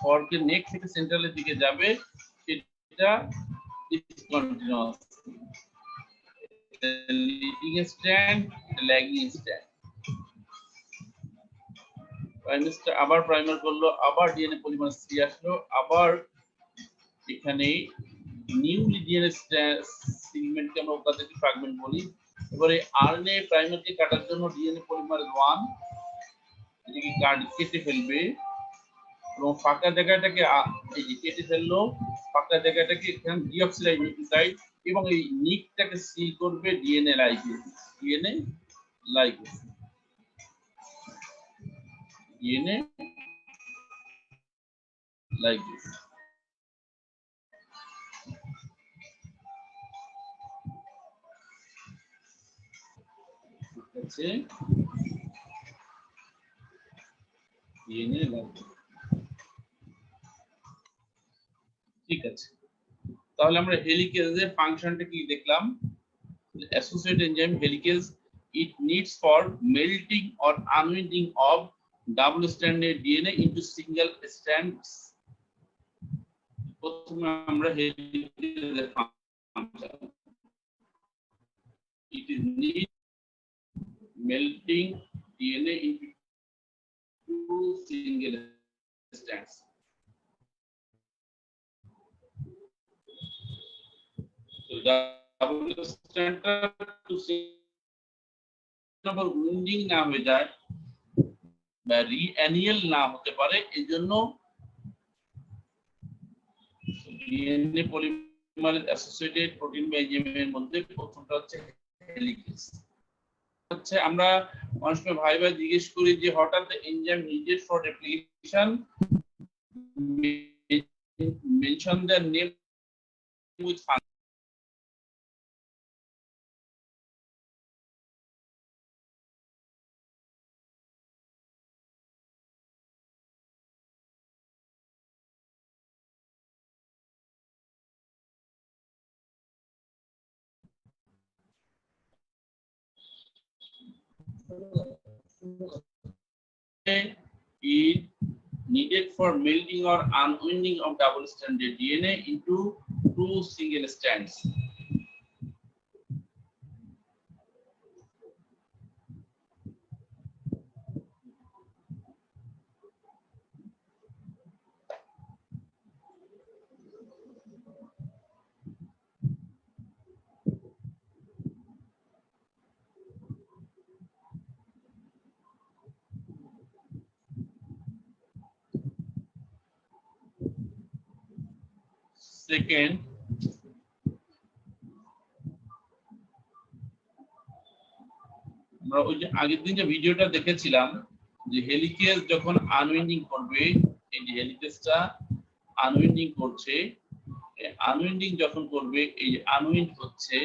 S1: ফর্কের নেক থেকে সেন্ট্রালের দিকে যাবে সেটা discontinuous. Leading strand, lagging strand. প্রাইমারটা আবার প্রাইমার করলো, আবার ডিএনএ পলিমারেজ 3 আসলো, আবার এখানে নিউলি ডিএনএ সেগমেন্টকে আমরা ওকাদেরকে ফ্র্যাগমেন্ট বলি। এবারে আরএনএ প্রাইমারকে কাটার জন্য ডিএনএ পলিমারেজ 1 এটাকে কেটে ফেলবে এবং ফাঁকা জায়গাটাকে এই যে কেটে ফেললো, ফাঁকা জায়গাটাকে এখানে ডিঅক্সিরাইবোনিউক্লিওটাইড এবং এই নিকটাকে সিল করবে DNA ligase. DNA ligase, DNA ligase. ঠিক আছে, ডিএনএ ঠিক আছে। তাহলে আমরা হেলিকেজের ফাংশনটা কি দেখলাম? Associated enzyme helicase, it needs for melting or unwinding of double stranded DNA into single strands. প্রথমে আমরা হেলিকেজের function, it is need melting DNA into two single strands. So double strand to single wounding না হয়ে যায় বা রিঅ্যানিয়েল না হতে পারে, এজন্য ডিএনএ পলিমারেজ অ্যাসোসিয়েটেড প্রোটিন বা এনজাইমের মধ্যে প্রথমটা হচ্ছে হেলিকেজ। হচ্ছে আমরা অনেক সময় ভাই জিজ্ঞেস করি যে হঠাৎ enzyme needed for replication, mention their name with is needed for melting or unwinding of double-stranded DNA into two single strands. Second, আমরা ওই যে আগের দিন যে ভিডিওটা দেখেছিলাম যে হেলিকেজ যখন আনউইন্ডিং করবে, এই যে হেলিকেজটা আনউইন্ডিং করছে, আনউইন্ডিং যখন করবে এই যে আনউইন্ড হচ্ছে,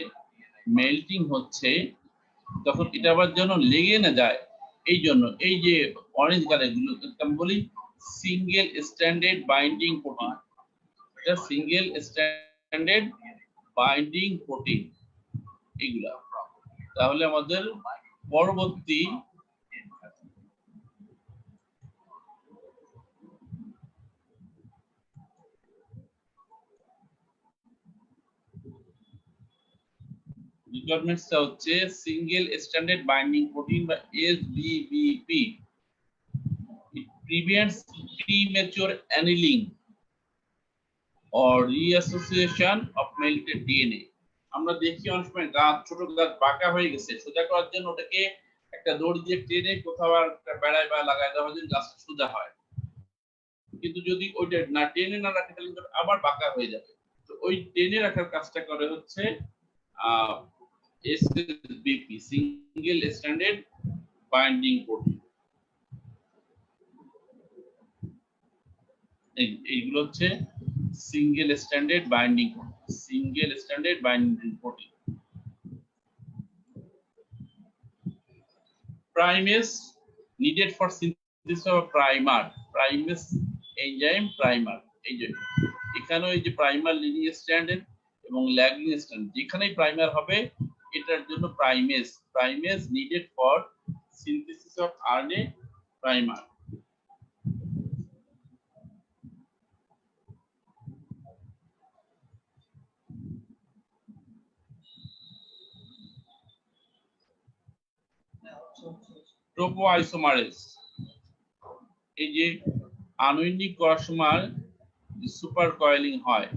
S1: মেল্টিং হচ্ছে, তখন এটা আবার যেন লেগে না যায় এই জন্য এই যে অরেঞ্জ কালার গুলো আমি বলি সিঙ্গেল স্ট্যান্ডার্ড বাইন্ডিং প্রোটিন, এটা সিঙ্গেল স্ট্যান্ডার্ড বাইন্ডিং প্রোটিন এগুলা। তাহলে আমাদের পরবর্তী রিকোয়ারমেন্টসটা হচ্ছে সিঙ্গেল স্ট্যান্ডার্ড বাইন্ডিং প্রোটিন বা এসবিবিপি। It prevents premature annealing or reassociation of melted DNA. আমরা দেখি অনেক সময় গাছ, ছোট গাছ বাঁকা হয়ে গেছে, সোজা করার জন্য ওটাকে একটা দড়ি দিয়ে টেনে কোথাও একটা বেড়ায় বা লাগায় দেওয়া হয়, গাছটা সোজা হয়। কিন্তু যদি ওইটা না টেনে না রাখে তাহলে আবার বাঁকা হয়ে যাবে। তো ওই টেনে রাখার কাজটা করে হচ্ছে SBP, single standard binding protein. এইগুলো হচ্ছে single standard binding, single standard binding protein. Primase needed for synthesis of primer, primase enzyme primer। এই যে এখানে এই যে প্রাইমার লিডিং স্ট্যান্ডার্ড এবং ল্যাগিং স্ট্যান্ড, যেখানেই প্রাইমার হবে এটার জন্য primase, primase needed for synthesis of RNA primer। ট্রোপোআইসোমারেজ, এই যে আনউইন্ডিং করার সময় সুপার কয়েলিং হয়,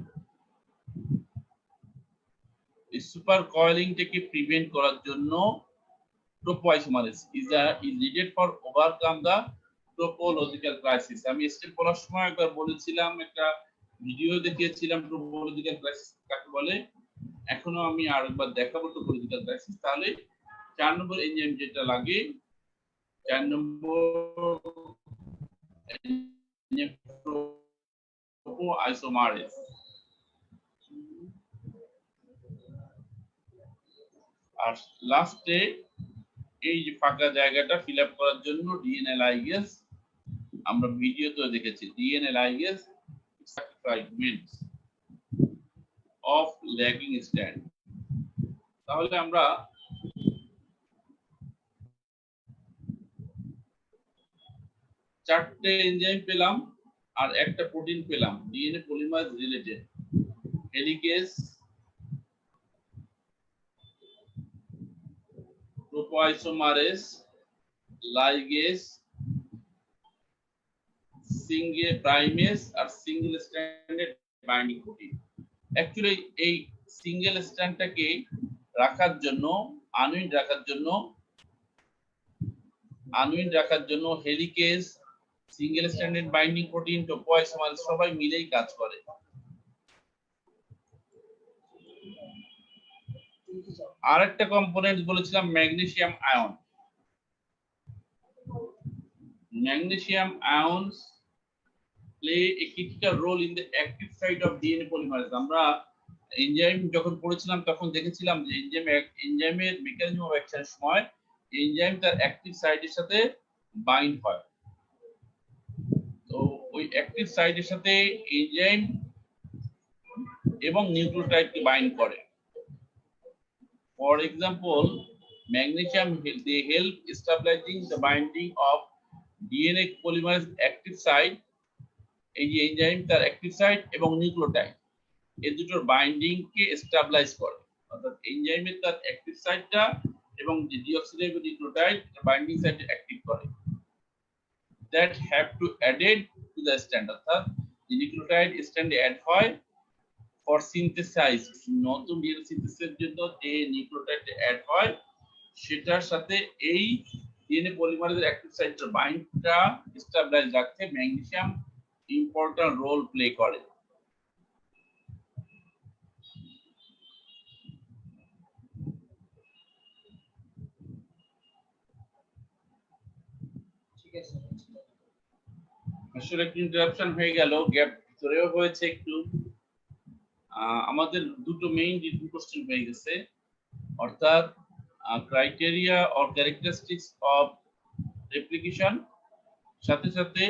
S1: এই সুপার কয়েলিংটাকে প্রিভেন্ট করার জন্য topoisomerase is needed for overcome the topological crisis. আমি স্টেপ বলার সময় একবার বলেছিলাম, একটা ভিডিও দেখিয়েছিলাম ট্রোপোলজিক্যাল ক্রাইসিস কাকে বলে, এখনো আমি আরেকবার দেখাবো ট্রোপোলজিক্যাল ক্রাইসিস। তাহলে 4 নম্বর এনজাইম যেটা লাগে, 4 নম্বর ট্রোপোআইসোমারেজ। আর লাস্টে এই যে ফাঁকা জায়গাটা ফিল আপ করার জন্য ডিএনএ লাইগেজ আমরা ভিডিওতে দেখেছি DNA ligase fragments of lagging strand. তাহলে আমরা চারটে এনজাইম পেলাম আর একটা প্রোটিন পেলাম DNA polymerase related, helicase, topoisomerase, ligase, single primase আর single stranded binding protein. Actually এই সিঙ্গেল স্ট্র্যান্ডটাকে রাখার জন্য আনউইন্ড রাখার জন্য helicase, single stranded binding protein, topoisomerase সবাই মিলেই কাজ করে। আরেকটা কম্পোনেন্ট বলেছিলাম magnesium ion. Magnesium ions play a critical role in the active site of DNA polymerase. আমরা এনজাইম যখন পড়েছিলাম তখন দেখেছিলাম যে এনজাইমের মেকানিজম অফ অ্যাকশনের সময় এনজাইম তার অ্যাক্টিভ সাইটের সাথে বাইন্ড হয়। তো ওই অ্যাক্টিভ সাইটের সাথে এনজাইম এবং নিউক্লিওটাইডকে বাইন্ড করে। For example, magnesium they help stabilizing the binding of DNA polymerase active site, এই যে এনজাইম তার অ্যাক্টিভ সাইট এবং নিউক্লিওটাইড এই দুটোর বাইন্ডিং কে স্টেবিলাইজ করে। অর্থাৎ এনজাইমের তার অ্যাক্টিভ সাইটটা এবং যে ডিঅক্সিরাইবো নিউক্লিওটাইড বাইন্ডিং সাইটে অ্যাক্টিভ করে। That have to added to the strand, অর্থাৎ যে নিউক্লিওটাইড স্ট্র্যান্ডে অ্যাড হয় ফর সিনথেসাইজ, নতুন ডিএনএ সিনথেসিসের জন্য যে নিউক্লিওটাইড অ্যাড হয় সেটার সাথে এই ডিএনএ পলিমারেজের অ্যাক্টিভ সাইটের বাইন্ডটা স্টেবিলাইজ রাখতে ম্যাগনেসিয়াম ইম্পর্টেন্ট রোল প্লে করে।
S2: ঠিক আছে।
S1: আসলে একটু ইন্টারাপশন হয়ে গেল, গ্যাপ ভিতরেও হয়েছে একটু। আমাদের দুটো মেইন রিটেন কোশ্চেন হয়ে গেছে, অর্থাৎ criteria or characteristics of replication, সাথে সাথে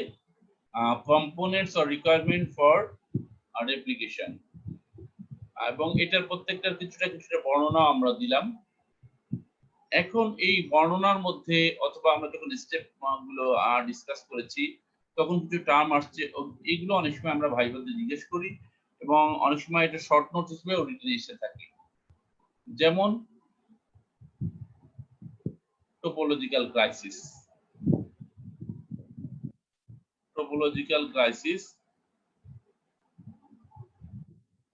S1: components or requirement for replication, এবং এটার প্রত্যেকটার কিছুটা বর্ণনা আমরা দিলাম। এখন এই বর্ণনার মধ্যে অথবা আমরা যখন স্টেপ গুলো ডিসকাস করেছি তখন কিছু টার্ম আসছে, এগুলো অনেক সময় আমরা ভাইভাতে জিজ্ঞেস করি এবং অনেক সময় এটা শর্ট নোট হিসেবে রিটেনে এসে থাকে। যেমন টোপোলজিক্যাল ক্রাইসিস।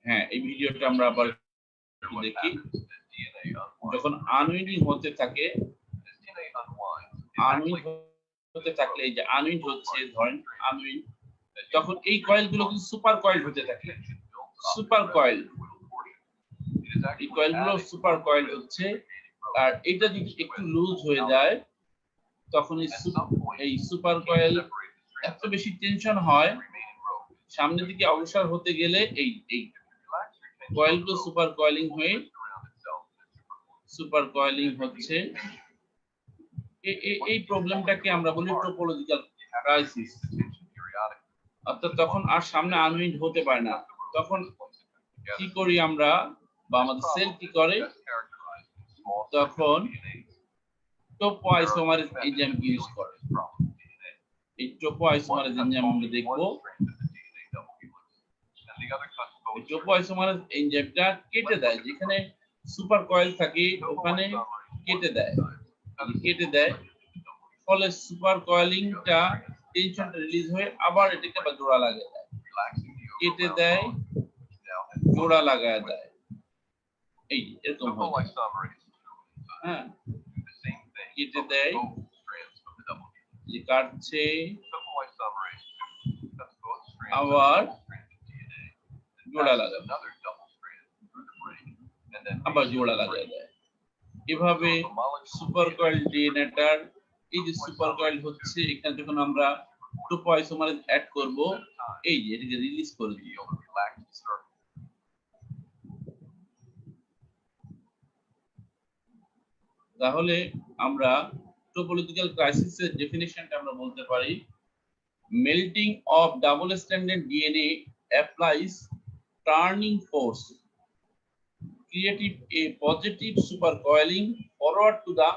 S1: হ্যাঁ, এই ভিডিওটা আমরা আবার দেখি। যখন আনউইন্ডিং হতে থাকে, এই যে আনউইন্ড হচ্ছে, ধরেন আনউইন্ড, তখন এই কয়েলগুলো কিন্তু সুপার কয়েল হতে থাকে। সুপার কয়েল, এই কয়েলগুলো সুপার কয়েল হচ্ছে, আর এটা যদি একটু লুজ হয়ে যায় তখন এই সুপার কয়েল এত বেশি টেনশন হয়, সামনের দিকে অগ্রসর হতে গেলে এই কয়েলগুলো সুপার কয়েলিং হচ্ছে। এই প্রবলেমটাকে আমরা বলি টোপোলজিক্যাল ক্রাইসিস। অর্থাৎ তখন আর সামনে আনউইন্ড হতে পারে না, তখন কি করি আমরা, বা আমাদের সেল কি করে, তখন টোপোআইসোমারেজ এনজাইম ইউজ করে। এই টোপোআইসোমারেজ এনজাইম আমরা দেখব। এই টোপোআইসোমারেজ এনজাইমটা কেটে দেয়, যেখানে সুপার কয়েল থাকে ওখানে কেটে দেয়, ফলে সুপার কয়েলিংটা টেনশনটা রিলিজ হয়ে আবার এটাকে আবার জোড়া লাগিয়ে দেয়, কেটে দেয়, জোড়া লাগায় দেয়। এই এরকম হয়, হ্যাঁ, কেটে দেয়, যে কাটছে আবার জোড়া লাগায়, আবার জোড়া লাগায় দেয়। এভাবে সুপার কয়েল ডিএনএটার এই যে সুপার কয়েল হচ্ছে, এখানে যখন আমরা টোপোআইসোমারেজ অ্যাড করব, এই যে এটাকে রিলিজ করে দিই। তাহলে আমরা টোপোলজিক্যাল ক্রাইসিসের ডেফিনিশনটা আমরা বলতে পারি, melting of double stranded DNA applies turning force, creating a positive supercoiling forward to the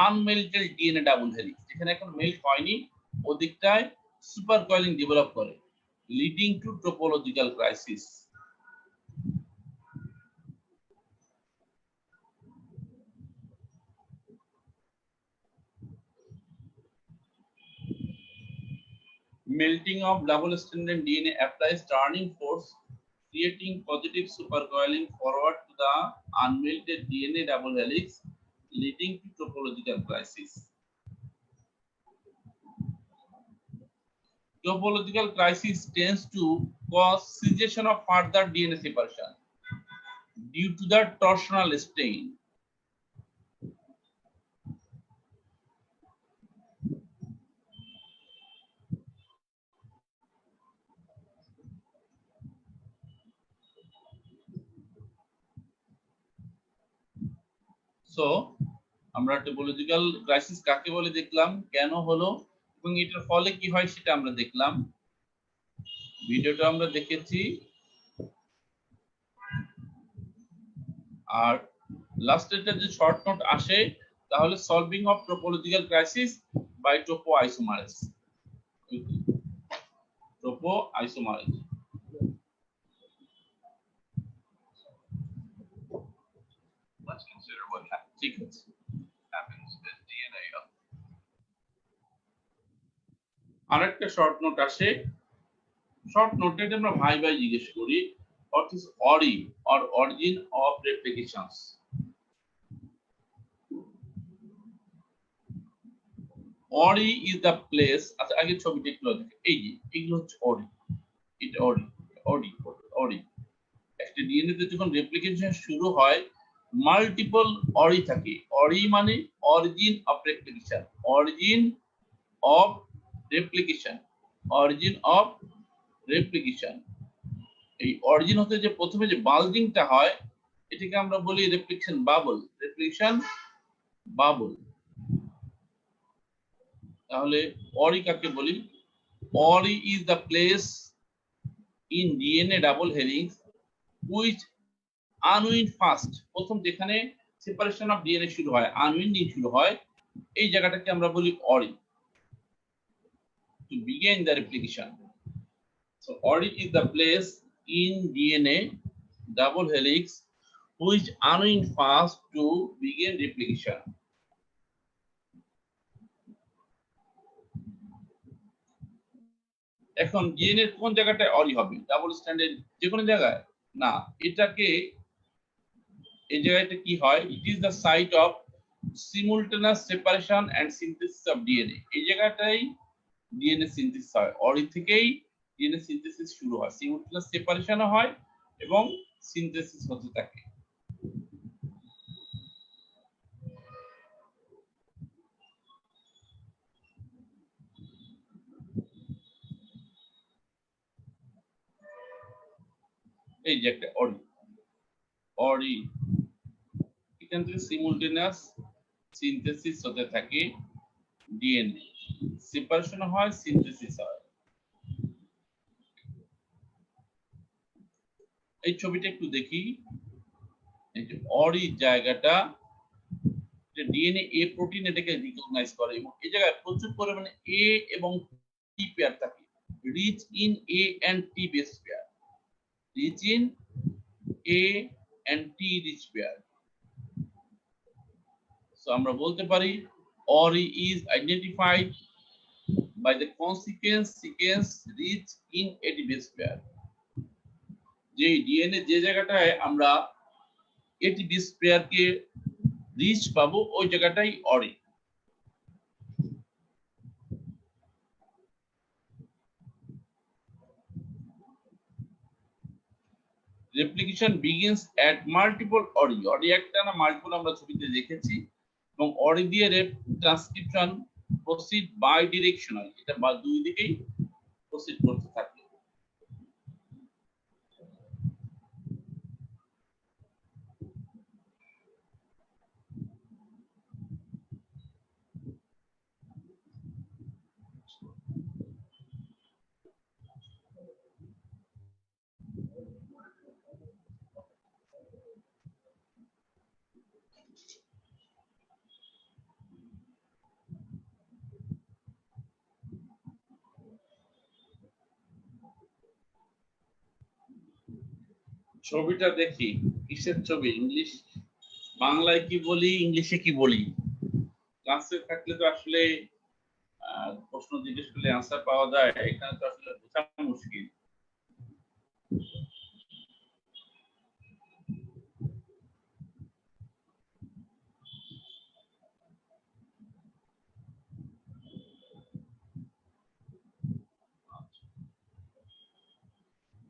S1: unmelted DNA double helix. এখানে এখন মেল্ট হয়নি, ওদিকটায় সুপারকয়েলিং ডেভেলপ করে, leading to topological crisis. Melting of double-stranded DNA applies turning force, creating positive supercoiling forward to the unmelted DNA double helix, leading to topological crisis. Topological crisis tends to cause cessation of further DNA separation due to the torsional strain. So আমরা topological crisis কাকে বলে দেখলাম, কেন হলো এবং এটার ফলে কি হয় সেটা আমরা দেখলাম। ভিডিওটা আমরা দেখেছি, আর লাস্টেরটা যে শর্ট নোট আসে তাহলে solving of topological crisis by topo isomerase. Topo isomerase
S3: Let's consider what
S1: ঠিক আছে।
S3: happens as DNA
S1: আরেকটা শর্ট নোট আসে, শর্ট নোটে আমরা ভাই ভাই জিজ্ঞেস করি, what is ORI or origin of replications? ORI is the place, আচ্ছা আগে ছবিটা একটু দেখে, এই যে এগুলো হচ্ছে ORI, এটা ORI, ORI, ORI। একটা ডিএনএ তে যখন রেপ্লিকেশন শুরু হয় মাল্টিপল ORI থাকে। ORI মানে origin of replication, origin of replication, origin of replication. এই অরিজিন হতে যে প্রথমে যে বাল্জিংটা হয় এটাকে আমরা বলি রেপ্লিকেশন বাবল, রেপ্লিকেশন বাবল। তাহলে ORI কাকে বলি? ORI is the place in DNA double helix which unwind first, প্রথম যেখানে সেপারেশন অফ ডিএনএ শুরু হয়, আনউইন্ডিং শুরু হয়, এই জায়গাটাকে আমরা বলি ORI, to begin the replication. So ORI is the place in DNA double helix which unwind first to begin replication. এখন ডিএনএ কোন জায়গাটায় ORI হবে? ডাবল স্ট্যান্ডার্ড যে কোনো জায়গায় না, এটাকে এই জায়গাটা কি হয়, it is the site of simultaneous separation and synthesis of DNA. এই জায়গাটাই ডিএনএ সিনথেসিস হয়, ORI থেকেই ডিএনএ সিনথেসিস শুরু হয়, সিমুলটেনিয়াস সেপারেশনও হয় এবং সিনথেসিস হতে থাকে। এই যে একটা ORI, ORI এখান থেকে সিমুলটেনিয়াস সিনথেসিস হতে থাকে, ডিএনএ সেপারেশন হয়, সিনথেসিস হয়। এই ছবিটা একটু দেখি, এই যে ORI জায়গাটা, যে ডিএনএ এ প্রোটিন এটাকে রিকগনাইজ করে এবং এই জায়গায় প্রচুর পরিমাণে এ এবং টি পেয়ার থাকে, rich in A and T base pair, rich in A and T rich pair. So আমরা বলতে পারি ORI is identified by the consequence sequence rich in AT base pair. যে ডিএনএ যে জায়গাটায় আমরা AT base pair কে rich পাবো ওই জায়গাটাই ORI। Replication begins at multiple ORI, ORI একটা না মাল্টিপল আমরা ছবিতে দেখেছি, এবং ORI দিয়ে ট্রান্সক্রিপশন প্রসিড বাই ডিরেকশনাল, এটা বা দুই দিকেই প্রসিড করতে থাকে। ছবিটা দেখি কিসের ছবি, ইংলিশ বাংলায় কি বলি ইংলিশে কি বলি, ক্লাসে থাকলে তো আসলে প্রশ্ন জিজ্ঞেস করলে আনসার পাওয়া যায়, এখানে তো আসলে বোঝা মুশকিল।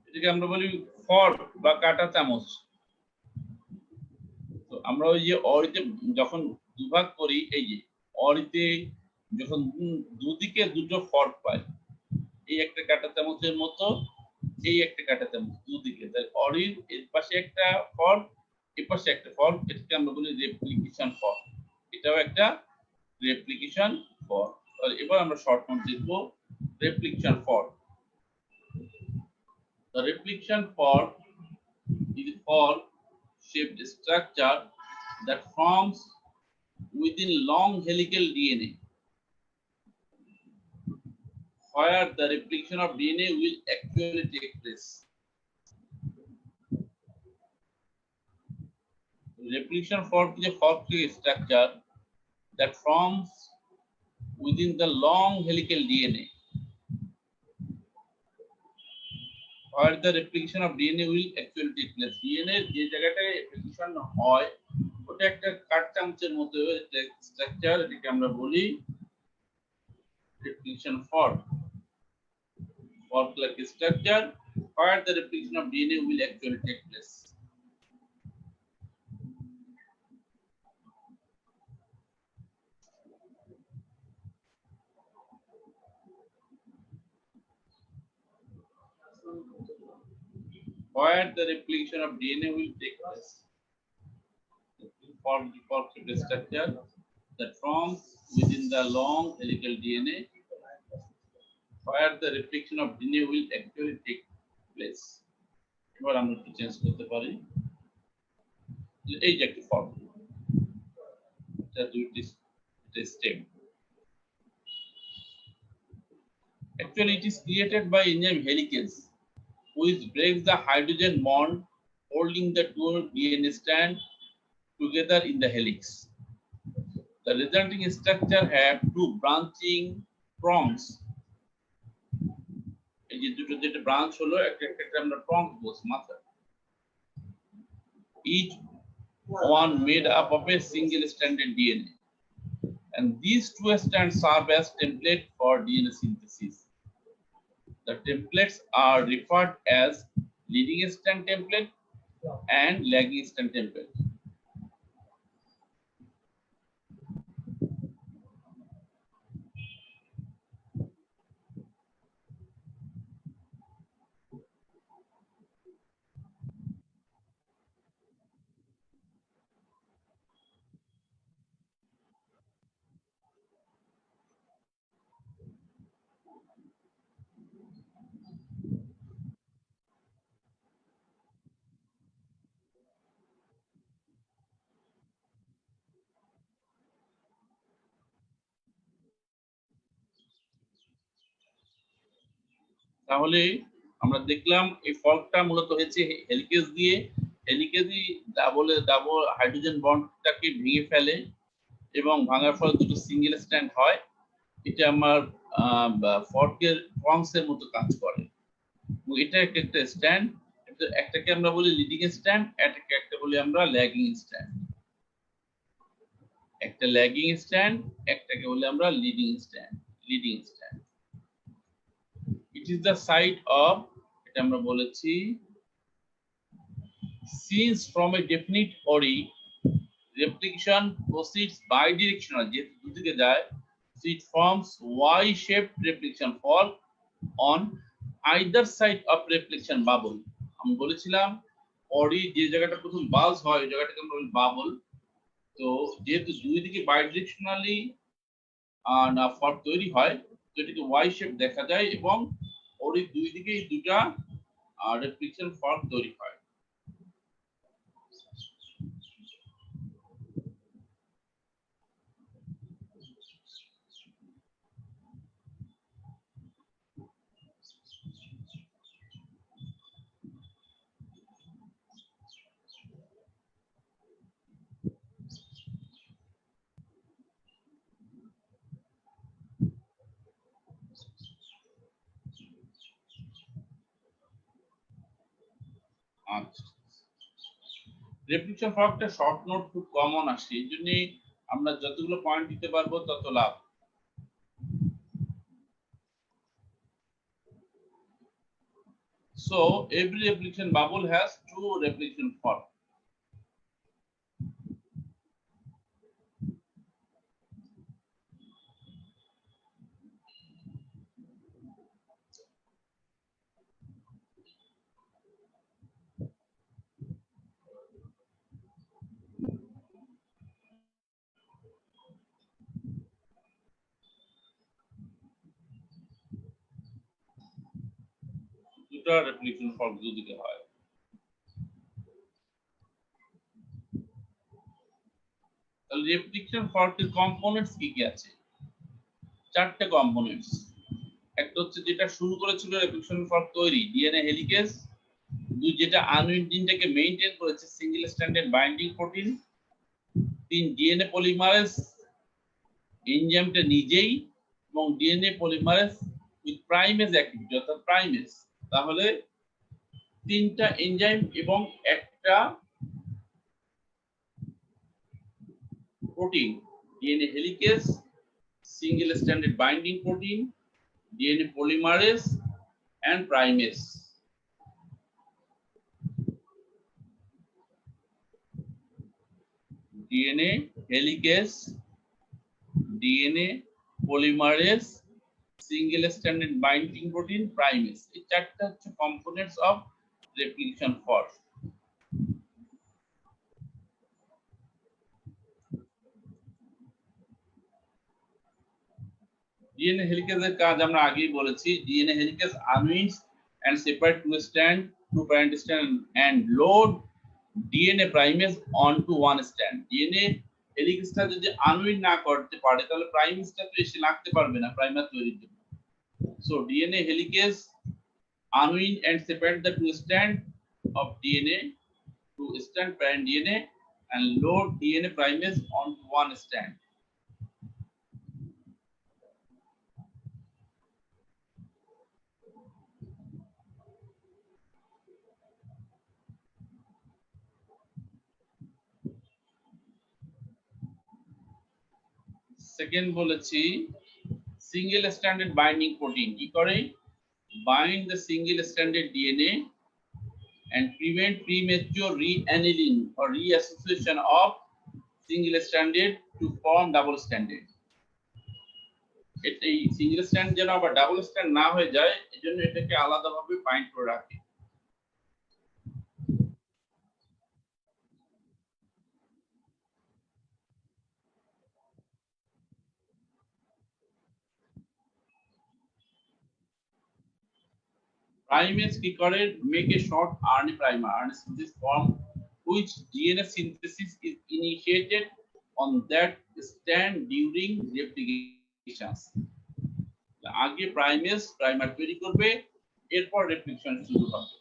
S1: এটাকে আমরা বলি ফর্ক বা কাঁটা চামচ। তো আমরা ওই যে অরিতে যখন দুভাগ করি, এই যে অরিতে যখন দুদিকে দুটো ফর্ক পাই, এই একটা কাঁটা চামচের মতো, এই একটা কাঁটা চামচ দুদিকে, তাহলে অরির এর পাশে একটা ফর্ক, এর পাশে একটা ফর্ক, এটাকে আমরা বলি রেপ্লিকেশন ফর্ক। এটাও একটা রেপ্লিকেশন ফর্ক। তাহলে এবার আমরা শর্ট নোট দেখব replication fork. The replication fork is a fork-shaped structure that forms within long helical DNA, where the replication of DNA will actually take place. Replication fork is a fork-shaped structure that forms within the long helical DNA, where the replication of DNA will actually take place. DNA যে জায়গাটায় replication হয় ওটা একটা কাঠ চামচের মতো structure, এটাকে আমরা বলি replication fork. Fork-like structure where the replication of DNA will actually take place. Where the replication of DNA will take place. Fork-like structure that forms within the long helical DNA, where the replication of DNA will actually take place. এবার আমরা একটু change করতে পারি, এই যে একটা form, এটা দুইটি step. Actually, it is created by enzyme helicase, which breaks the hydrogen bond holding the two DNA strands together in the helix. The resulting structure have two branching prongs. এই যে দুটো যেটা ব্রাঞ্চ হলো, একটা আমরা prongs বলছি মাথা। Each one made up of a single stranded DNA. And these two strands serve as template for DNA synthesis. The templates are referred as leading strand template and lagging strand template. তাহলে আমরা দেখলাম এই ফর্কটা মূলত হচ্ছে helicase দিয়ে, হেলিকেজই double hydrogen বন্ডটাকে ভেঙে ফেলে এবং ভাঙার ফলে দুটো সিঙ্গেল স্ট্যান্ড হয়। এটা আমার ফর্কের প্রংসের মতো কাজ করে। এটা একটা স্ট্যান্ড, একটাকে আমরা বলি লিডিং স্ট্যান্ড, একটা বলি আমরা ল্যাগিং স্ট্যান্ড। একটা ল্যাগিং স্ট্যান্ড, একটাকে বলি আমরা leading stand. It is the site of, এটা আমরা বলেছি, since from a definite ori replication proceeds bidirectional, যেহেতু দুদিকে যায়, so it forms Y-shaped replication fork on either side of replication bubble. আমি বলেছিলাম অরি যে জায়গাটা প্রথম বাল্জ হয় ওই জায়গাটাকে আমরা বলি বাবল। তো যেহেতু দুই দিকে বাইডিরেকশনালি না ফর্ক তৈরি হয়, তো এটাকে ওয়াই শেপ দেখা যায় এবং ওর দুই দিকেই দুটা রেপ্লিকেশন ফর্ক তৈরি হয়। আচ্ছা, রেপ্লিকেশন ফর্কটা শর্ট নোট খুব কমন আসে, এই জন্য আমরা যতগুলো পয়েন্ট দিতে পারবো তত লাভ। So every replication bubble has two replication fork. দুটা রেপ্লিকেশন ফর্ক দুদিকে হয়। তাহলে রেপ্লিকেশন ফর্কের কম্পোনেন্টস কি কি আছে? চারটে কম্পোনেন্টস। একটা হচ্ছে যেটা শুরু করেছিল রেপ্লিকেশন ফর্ক তৈরি, ডিএনএ হেলিকেজ। দুই, যেটা আনউইন্ড জিনটাকে মেইনটেইন করেছে, সিঙ্গেল স্ট্র্যান্ডেড বাইন্ডিং প্রোটিন। তিন, ডিএনএ পলিমারেজ এনজাইমটা নিজেই, এবং DNA polymerase with primase activity অর্থাৎ প্রাইমেজ। তাহলে তিনটা এনজাইম এবং একটা protein, DNA helicase, single stranded binding protein, DNA polymerase and primase. DNA helicase, DNA polymerase, single stranded binding protein, primase. এই চারটা হচ্ছে components of replication fork. DNA হেলিকেজের কাজ আমরা আগেই বলেছি। DNA helicase unwinds and separate two strand, two parent strand and load DNA primase onto one strand. DNA হেলিকেজটা যদি unwind না করতে পারে তাহলে প্রাইমেজটা তো এসে লাগতে পারবে না প্রাইমার তৈরির জন্য। So DNA helicase unwind and separate the two strand of DNA to strand parent DNA and load DNA primase onto one strand. Second বলেছি সিঙ্গেল স্ট্র্যান্ডেড বাইন্ডিং প্রোটিন কি করে, bind the single stranded DNA and prevent premature re-annealing or reassociation of single stranded to form double stranded. এই single strand যেন আবার double strand না হয়ে যায়, এজন্য এটাকে আলাদাভাবে বাইন্ড করে রাখে। Primase কি করে, make a short RNA primer, RNA synthesis form which DNA synthesis is initiated on that strand during replication. আগে প্রাইমেজ প্রাইমার তৈরি করবে, এরপর রেপ্লিকেশন শুরু হবে।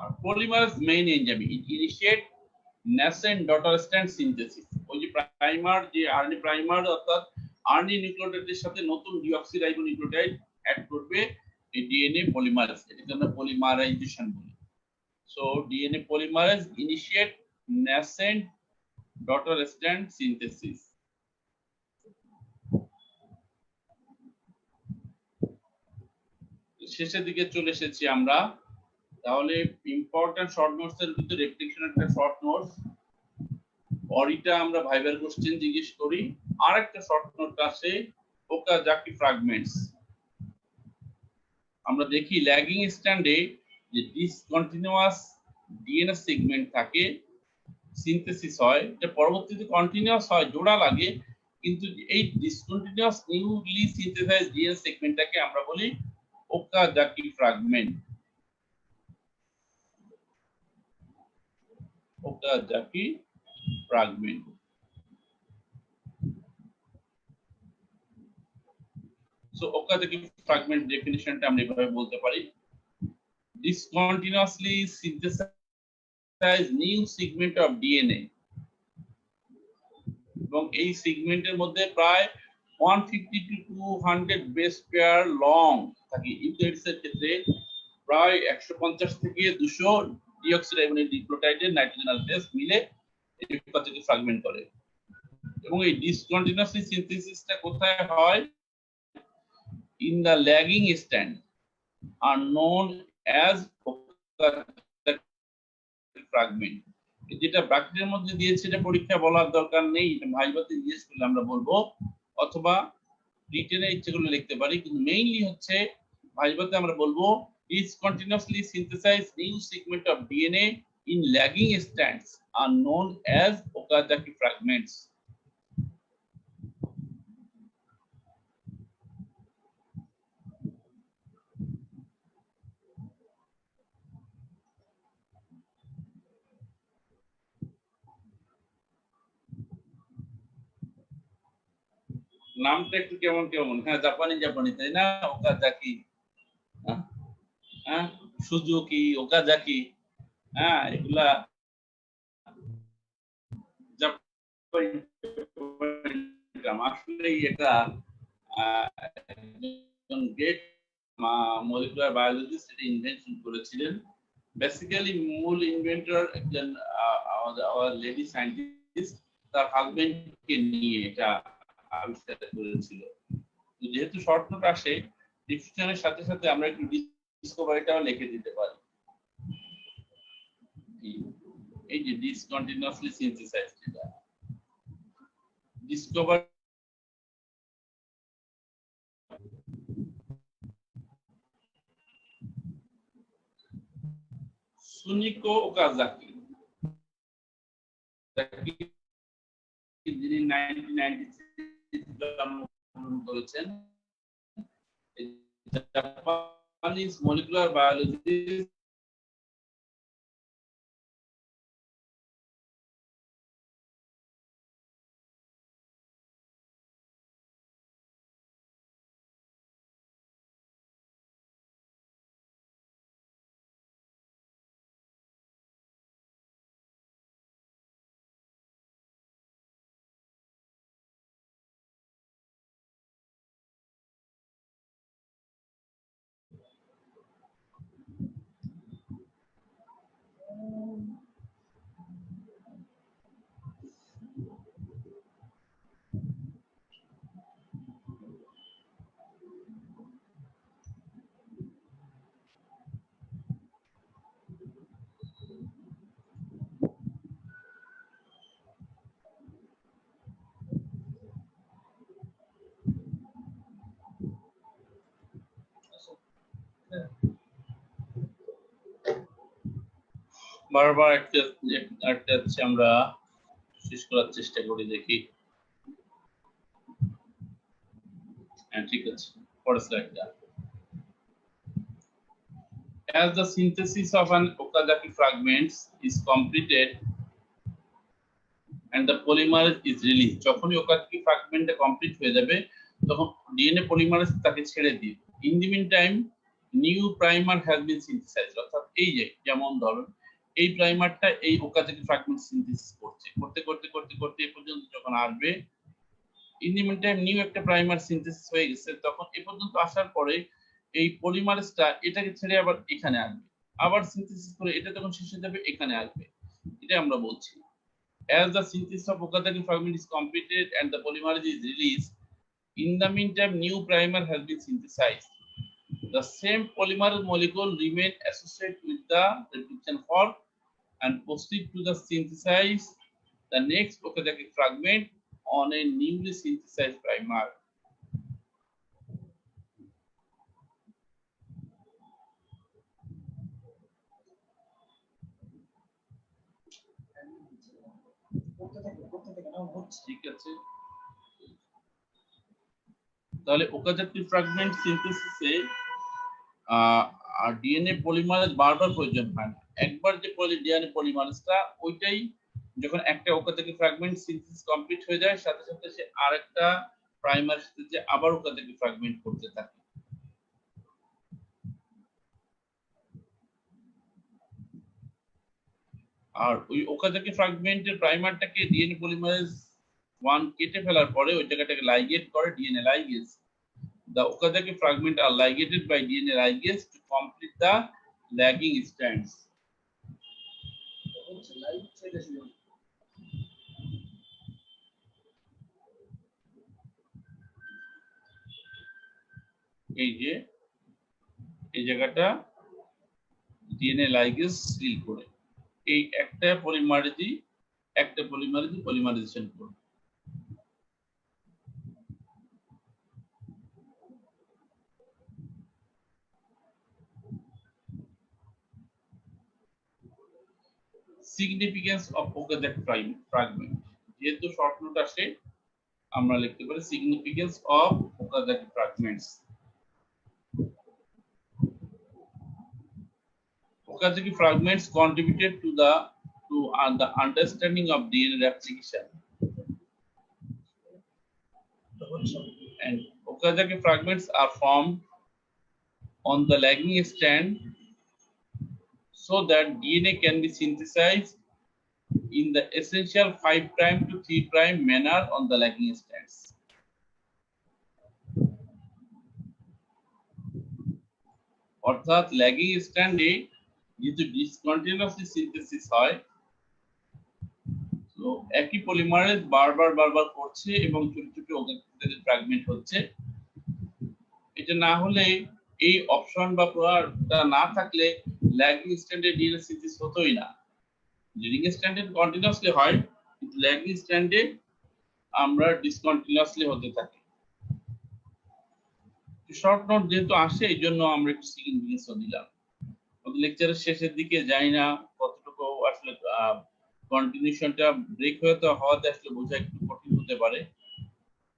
S1: আর polymerase main enzyme, it initiate nascent daughter strand synthesis। ওই যে প্রাইমার, যে আরএনএ প্রাইমার অর্থাৎ আরএনএ নিউক্লিওটাইডের সাথে নতুন ডিঅক্সিরাইবোনিউক্লিওটাইড অ্যাড করবে এই ডিএনএ পলিমারেজ, এটাকে আমরা পলিমারাইজেশন বলি। So DNA polymerase initiate nascent daughter strand synthesis। শেষের দিকে চলে এসেছি আমরা। তাহলে ইম্পর্টেন্ট শর্ট নোটস এর ভিতরে রেপ্লিকেশন একটা শর্ট নোটস, অরিটা আমরা ভাইবার কোশ্চেন জিজ্ঞেস করি। আর একটা শর্ট নোট আছে ওকাজাকি ফ্র্যাগমেন্টস। আমরা দেখি ল্যাগিং স্ট্যান্ডে যে ডিসকন্টিনিউয়াস ডিএনএ সেগমেন্ট থাকে, সিনথেসিস হয়, এটা পরবর্তীতে কন্টিনিউয়াস হয়, জোড়া লাগে, কিন্তু এই ডিসকন্টিনিউয়াস নিউলি সিনথেসাইজ ডিএনএ সেগমেন্টটাকে আমরা বলি Okazaki fragment. Okazaki fragment. So Okazaki fragment ডেফিনিশনটা আমরা এভাবে বলতে পারি, discontinuously synthesize new segment of DNA এবং এই সেগমেন্টের মধ্যে প্রায় 150 to 200 বেস পেয়ার লং থাকে। ইউক্যারিওটস এর ক্ষেত্রে প্রায় 150 থেকে 200 ডিঅক্সিরাইবোনিউক্লিওটাইডের নাইট্রোজেনাল বেস মিলে এই প্রত্যেকটি ফ্র্যাগমেন্ট করে। এবং এই ডিসকন্টিনিউয়াসলি সিনথেসিসটা কোথায় হয়? In the lagging stand are known as fragment. যেটা ব্র্যাকেটের মধ্যে দিয়েছে এটা পরীক্ষা বলার দরকার নেই, এটা ভাইভাতে জিজ্ঞেস করলে আমরা বলবো, অথবা রিটেনে ইচ্ছে করলে লিখতে পারি, কিন্তু মেইনলি হচ্ছে ভাইভাতে আমরা বলবো discontinuously synthesize new segment of DNA in lagging strands are known as Okazaki fragments. নামটা একটু কেমন কেমন, হ্যাঁ জাপানি জাপানি তাই না? ওকাজাকি, হ্যাঁ সুজুকি, ওকাজাকি, হ্যাঁ এগুলা আসলে এটা একজন গ্রেট মলিকুলার বায়োলজিস্ট এটা ইনভেনশন করেছিলেন। বেসিক্যালি মূল ইনভেন্টর একজন আওয়ার লেডি সায়েন্টিস্ট, তার হাজবেন্ডকে নিয়ে এটা আবিষ্কার করেছিল। যেহেতু শর্ট নোট আসে, ডিসক্রিপশনের সাথে সাথে আমরা একটু ডিসকভারিটাও লিখে দিতে পারি। এই যে ডিসকন্টিনিউয়াসলি সিনথেসাইজড, এটা ডিসকভার সুনিকো ওকাজাকি, যিনি 1996 জন্মগ্রহণ করেছেন, জাপানিজ মলিকুলার বায়োলজিস্ট। বারবার একটা হচ্ছে আমরা শেষ করার চেষ্টা করি, দেখি। হ্যাঁ ঠিক আছে, পরের স্লাইডটা। As the synthesis of an Okazaki fragments is completed and the polymerase is released, যখনই Okazaki fragmentটা কমপ্লিট হয়ে যাবে তখন ডিএনএ পলিমারেজ তাকে ছেড়ে দিবে। In the mean time new primer has been synthesised, অর্থাৎ এই যে যেমন ধরুন এই প্রাইমারটা এই Okazaki fragment সিনথেসিস করছে, করতে করতে করতে করতে এই পর্যন্ত যখন আসবে, in the mean time new একটা প্রাইমার সিনথেসিস হয়ে গেছে, তখন এই পর্যন্ত আসার পরে এই পলিমারেজটা এটাকে ছেড়ে আবার এখানে আসবে, আবার সিনথেসিস করে এটা তখন শেষ হয়ে যাবে, এখানে আসবে। এটা আমরা বলছি as the synthesis of Okazaki fragment is completed and the polymerase is released, in the meantime new primer has been synthesized. The same polymer molecule remain associated with the replication fork and proceed to the synthesize the next Okazaki fragment on a newly synthesized primer. ঠিক আছে, তাহলে Okazaki fragment সিনথেসিসে আর DNA polymerase বারবার প্রয়োজন হয় না, একবার যে DNA পলিমারেজটা ওইটাই যখন একটা Okazaki fragment সিনথেসিস কমপ্লিট হয়ে যায়, সাথে সাথে সে আরেকটা প্রাইমার সাথে যে আবার Okazaki fragment করতে থাকে। আর ওই ওকাজাকি ফ্র্যাগমেন্টের প্রাইমারটাকে ডিএনএ পলিমারেজ 1 কেটে ফেলার পরে ওই জায়গাটাকে লাইগেট করে DNA ligase. The Okazaki fragment are ligated by DNA ligase to complete the lagging strands.
S2: Live ছেড়ে ছিল
S1: এই যে এই জায়গাটা ডিএনএ লাইগেজ সিল করে এই একটা পলিমারাইজেশন করবে। সিগনিফিকেন্স অফ Okazaki fragment, যেহেতু শর্ট নোট আসে আমরা লিখতে পারি significance of Okazaki fragments. Okazaki fragments contributed to the understanding of DNA replication, and Okazaki fragments are formed on the lagging strand so that DNA can be synthesized in the essential 5' to 3' manner on the lagging strands. অর্থাৎ lagging স্ট্যান্ডে যেহেতু ডিসকন্টিনিউয়াসলি synthesis হয়, তো একই polymerase বারবার করছে এবং ছোট ছোট Okazaki ফ্র্যাগমেন্ট হচ্ছে। এটা না হলে এই অপশন বা প্রকারটা না থাকলে ল্যাগিং স্ট্যান্ডে ডিএনএ সিনথেসিস হতোই না। লিডিং স্ট্যান্ডে কন্টিনিউয়াসলি হয়, কিন্তু ল্যাগিং স্ট্যান্ডে আমরা ডিসকন্টিনিউয়াসলি হতে থাকি। শর্ট নোট যেহেতু আসে এই জন্য আমরা একটু সিগনিফিকেন্স দিলাম। লেকচারের শেষের দিকে যাই না কতটুকু আসলে কন্টিনিউশনটা ব্রেক হওয়াতে আসলে বোঝা একটু কঠিন হতে পারে।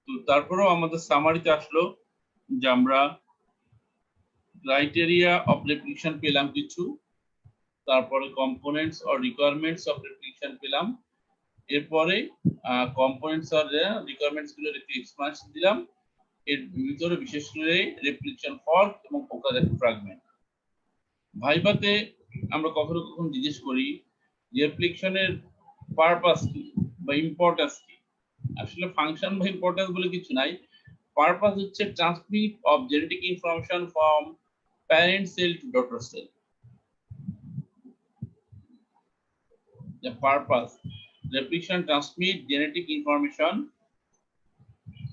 S1: তো তারপরেও আমাদের সামারিতে আসলো যে আমরা ক্রাইটেরিয়া অফ রেপ্লিকেশন পেলাম কিছু, তারপরে components or requirements of replication পেলাম, এরপরে কম্পোনেন্টস আর রিকোয়ারমেন্টস গুলোর একটু এক্সপ্লেনেশন দিলাম। এর ভিতরে বিশেষ করে রেপ্লিকেশন ফর্ক এবং Okazaki ফ্র্যাগমেন্ট। ভাইভাতে আমরা কখনো জিজ্ঞেস করি রেপ্লিকেশনের পারপাস কি বা ইম্পর্টেন্স কি। আসলে ফাংশন বা ইম্পর্টেন্স বলে কিছু নাই। পারপাস হচ্ছে transmit of genetic information from parent cell to daughter cell. The purpose, replication transmit genetic information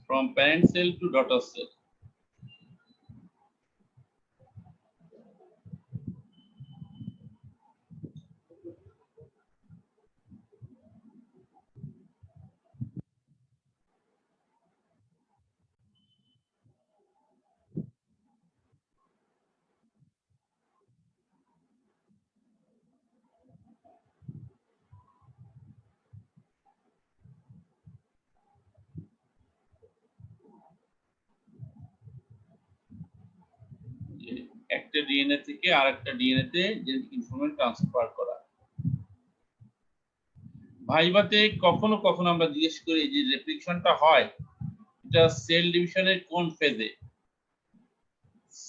S1: from parent cell to daughter cell. একটা ডিএনএ থেকে আরেকটা ডিএনএ তে জেনেটিক ইনফরমেশন ট্রান্সফার করা। ভাইভাতে কখনো আমরা জিজ্ঞেস করি যে রেপ্লিকেশনটা হয় এটা সেল ডিভিশনের কোন ফেজে,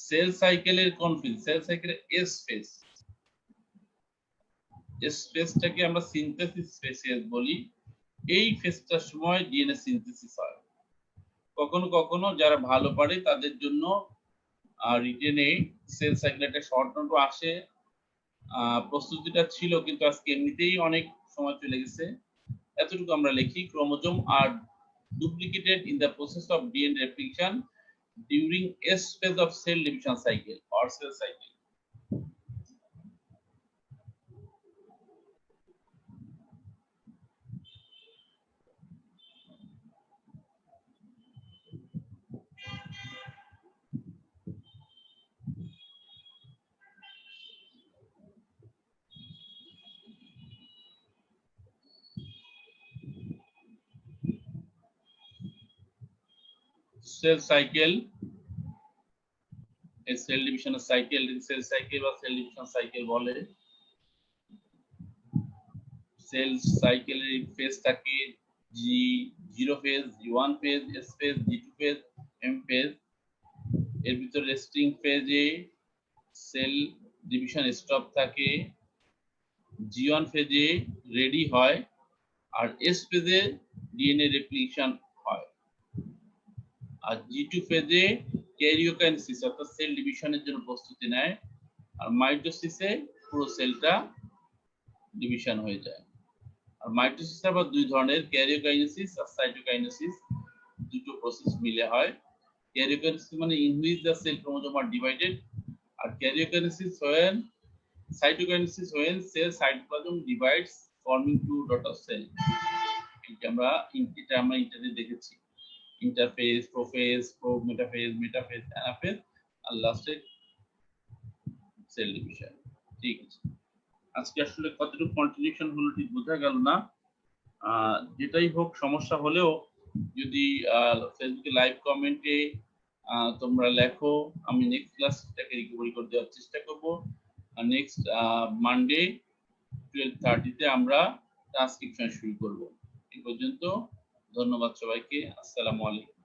S1: সেল সাইকেলের কোন ফেজ, সেল সাইকেলের এস ফেজ। এস ফেজটাকে আমরা সিনথেসিস ফেজ বলি। এই ফেজটার সময় ডিএনএ সিনথেসিস হয়। কখনো যারা ভালো পারে তাদের জন্য রিটেনে সেল সাইকেল একটা শর্ট নোটও আসে। প্রস্তুতিটা ছিল কিন্তু আজকে এমনিতেই অনেক সময় চলে গেছে। এতটুকু আমরা লিখি, chromosome are duplicated in the process of DNA replication during S phase of cell division cycle or cell cycle. Cell cycle, a cell division cycle, cell cycle বা cell division cycle বলে। সেল সাইকেলের phase থাকে G0 phase, G1 phase, S phase, G2 phase, M phase. এর ভিতরে resting ফেজে cell division stop থাকে, G1 ফেজে ready হয় আর S ফেজে ডিএনএ রেপ্লিকেশন হয় আর G2 ফেজে ক্যারিওকাইনেসিস অর্থাৎ সেল ডিভিশনের জন্য প্রস্তুতি নেয় আর মাইটোসিসে পুরো সেলটা ডিভিশন হয়ে যায় আর মাইটোসিস আবার দুই ধরনের ক্যারিওকাইনেসিস আর সাইটোকাইনেসিস দুটো প্রসেস মিলে হয় ক্যারিওকাইনেসিস মানে in which the cell chromosome are divided আর karyokinesis when cytokinesis when cell cytoplasm divides forming two daughter cell এটা আমরা ইন্টারে দেখেছি interphase prophase metaphase metaphase anaphase আর লাস্টে সেল ডিভিশন ঠিক আছে আজকে আসলে কতটুকু কন্ট্রিবিউশন হলো ঠিক বোঝা গেল না যেটাই হোক সমস্যা হলেও যদি ফেসবুকে লাইভ কমেন্টে তোমরা লেখো আমি নেক্সট ক্লাসটাকে রিকভারি করে দেওয়ার চেষ্টা করব আর নেক্সট মানডে 12:30 তে আমরা ট্রান্সক্রিপশন শুরু করব এই পর্যন্ত ধন্যবাদ সবাইকে আসসালামু আলাইকুম